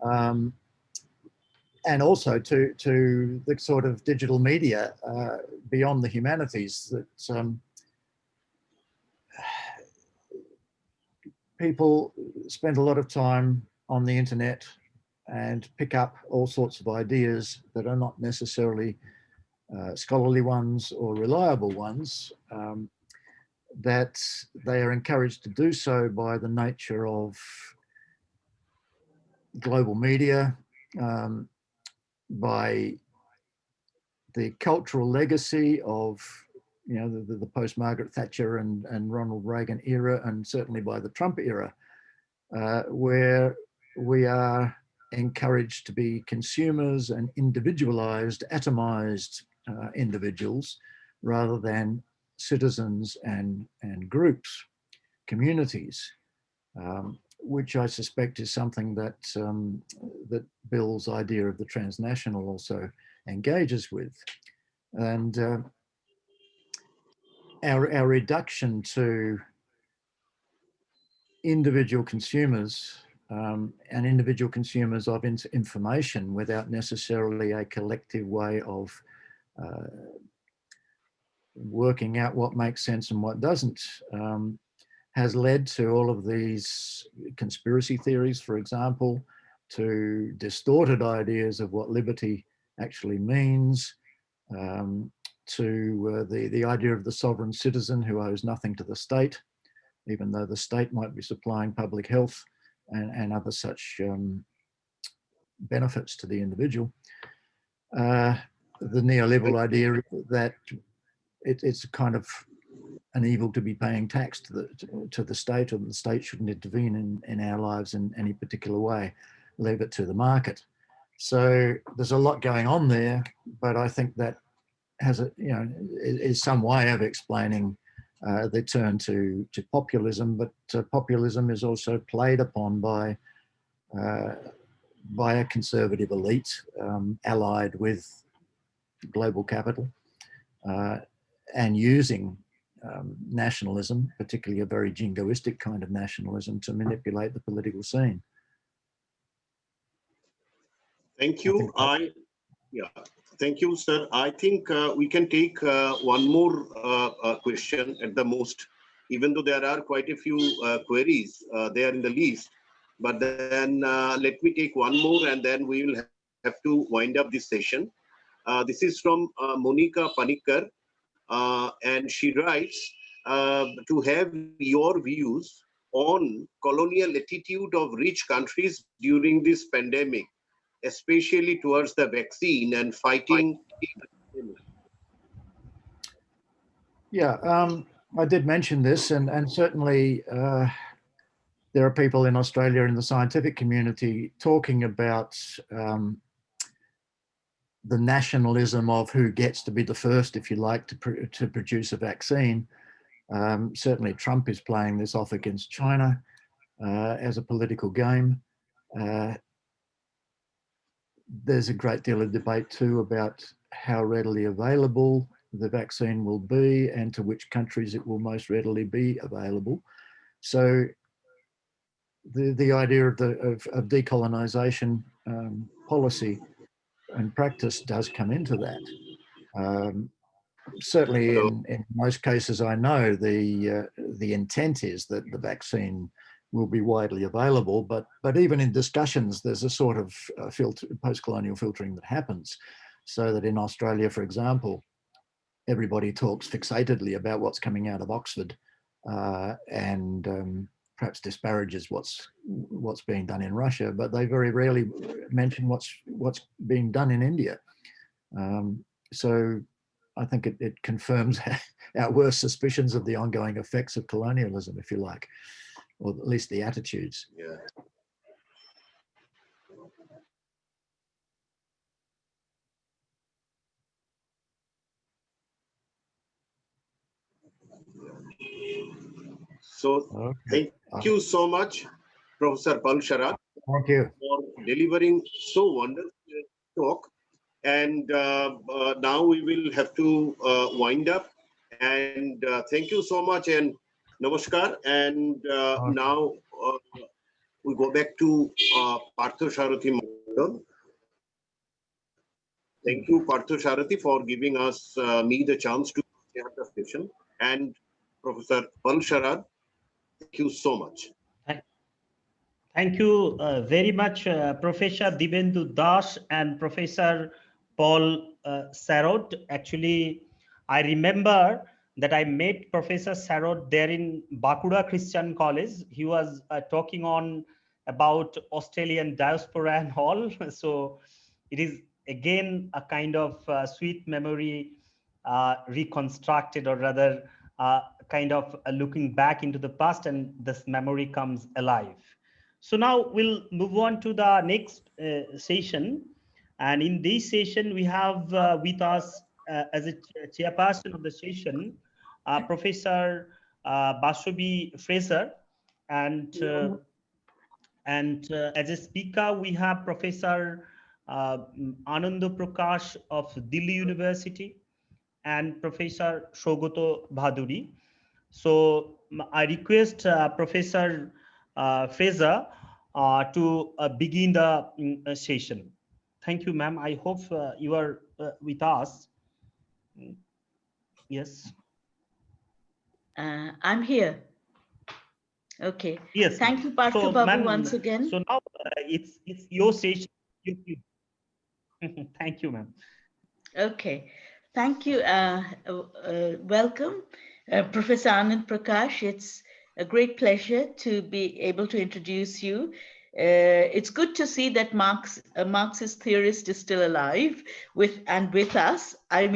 and also to the sort of digital media beyond the humanities that people spend a lot of time on the internet and pick up all sorts of ideas that are not necessarily scholarly ones or reliable ones, that they are encouraged to do so by the nature of global media, by the cultural legacy of, you know, the post-Margaret Thatcher and Ronald Reagan era, and certainly by the Trump era, where we are encouraged to be consumers and individualized, atomized individuals, rather than citizens and groups, communities, which I suspect is something that that Bill's idea of the transnational also engages with. And our reduction to individual consumers and individual consumers of information without necessarily a collective way of working out what makes sense and what doesn't, has led to all of these conspiracy theories, for example, to distorted ideas of what liberty actually means, to the idea of the sovereign citizen who owes nothing to the state, even though the state might be supplying public health and other such benefits to the individual. The neoliberal idea that it's kind of an evil to be paying tax to the state, or the state shouldn't intervene in our lives in any particular way, leave it to the market. So there's a lot going on there, but I think that has a, you know, is some way of explaining the turn to populism, but populism is also played upon by a conservative elite allied with global capital and using nationalism, particularly a very jingoistic kind of nationalism, to manipulate the political scene. Thank you. Thank you, sir. I think we can take one more question at the most, even though there are quite a few queries there in the list. But then let me take one more, and then we will have to wind up this session. This is from Monica Panikkar, and she writes to have your views on colonial attitude of rich countries during this pandemic, especially towards the vaccine and fighting. Yeah, I did mention this, and certainly there are people in Australia in the scientific community talking about the nationalism of who gets to be the first, if you like, to produce a vaccine. Certainly Trump is playing this off against China as a political game. There's a great deal of debate too about how readily available the vaccine will be and to which countries it will most readily be available. So the idea of decolonization policy and practice does come into that. Certainly in most cases, I know the intent is that the vaccine will be widely available, but even in discussions, there's a sort of post-colonial filtering that happens, so that in Australia, for example, everybody talks fixatedly about what's coming out of Oxford and perhaps disparages what's being done in Russia, but they very rarely mention what's being done in India. So I think it confirms our worst suspicions of the ongoing effects of colonialism, if you like, or at least the attitudes. Yeah. So thank you so much, Professor Paul Sharad, thank you for delivering so wonderful talk. And now we will have to wind up. And thank you so much and namaskar. And now we go back to Partho Sarathy Mandal. Thank you, Partho Sarathy, for giving us me the chance to chair the session, and Professor Pal Sharad. Thank you so much. Thank you very much, Professor Dibendu Das and Professor Paul Sarod. Actually, I remember that I met Professor Sarod there in Bakura Christian College. He was talking on about Australian diaspora and all. So it is again a kind of sweet memory reconstructed, or rather kind of looking back into the past, and this memory comes alive. So now we'll move on to the next session. And in this session, we have with us as a chairperson of the session, Professor Bashobi Fraser. And as a speaker, we have Professor Ananda Prakash of Delhi University and Professor Shogoto Bhaduri. So I request Professor Fraser to begin the session. Thank you, ma'am. I hope you are with us. Yes. I'm here. Okay. Yes. Thank you, Partho Babu, once again. So now it's your session. Thank you, ma'am. Okay. Thank you. Welcome, Professor Anand Prakash. It's a great pleasure to be able to introduce you. It's good to see that a Marxist theorist is still alive with us. I mean,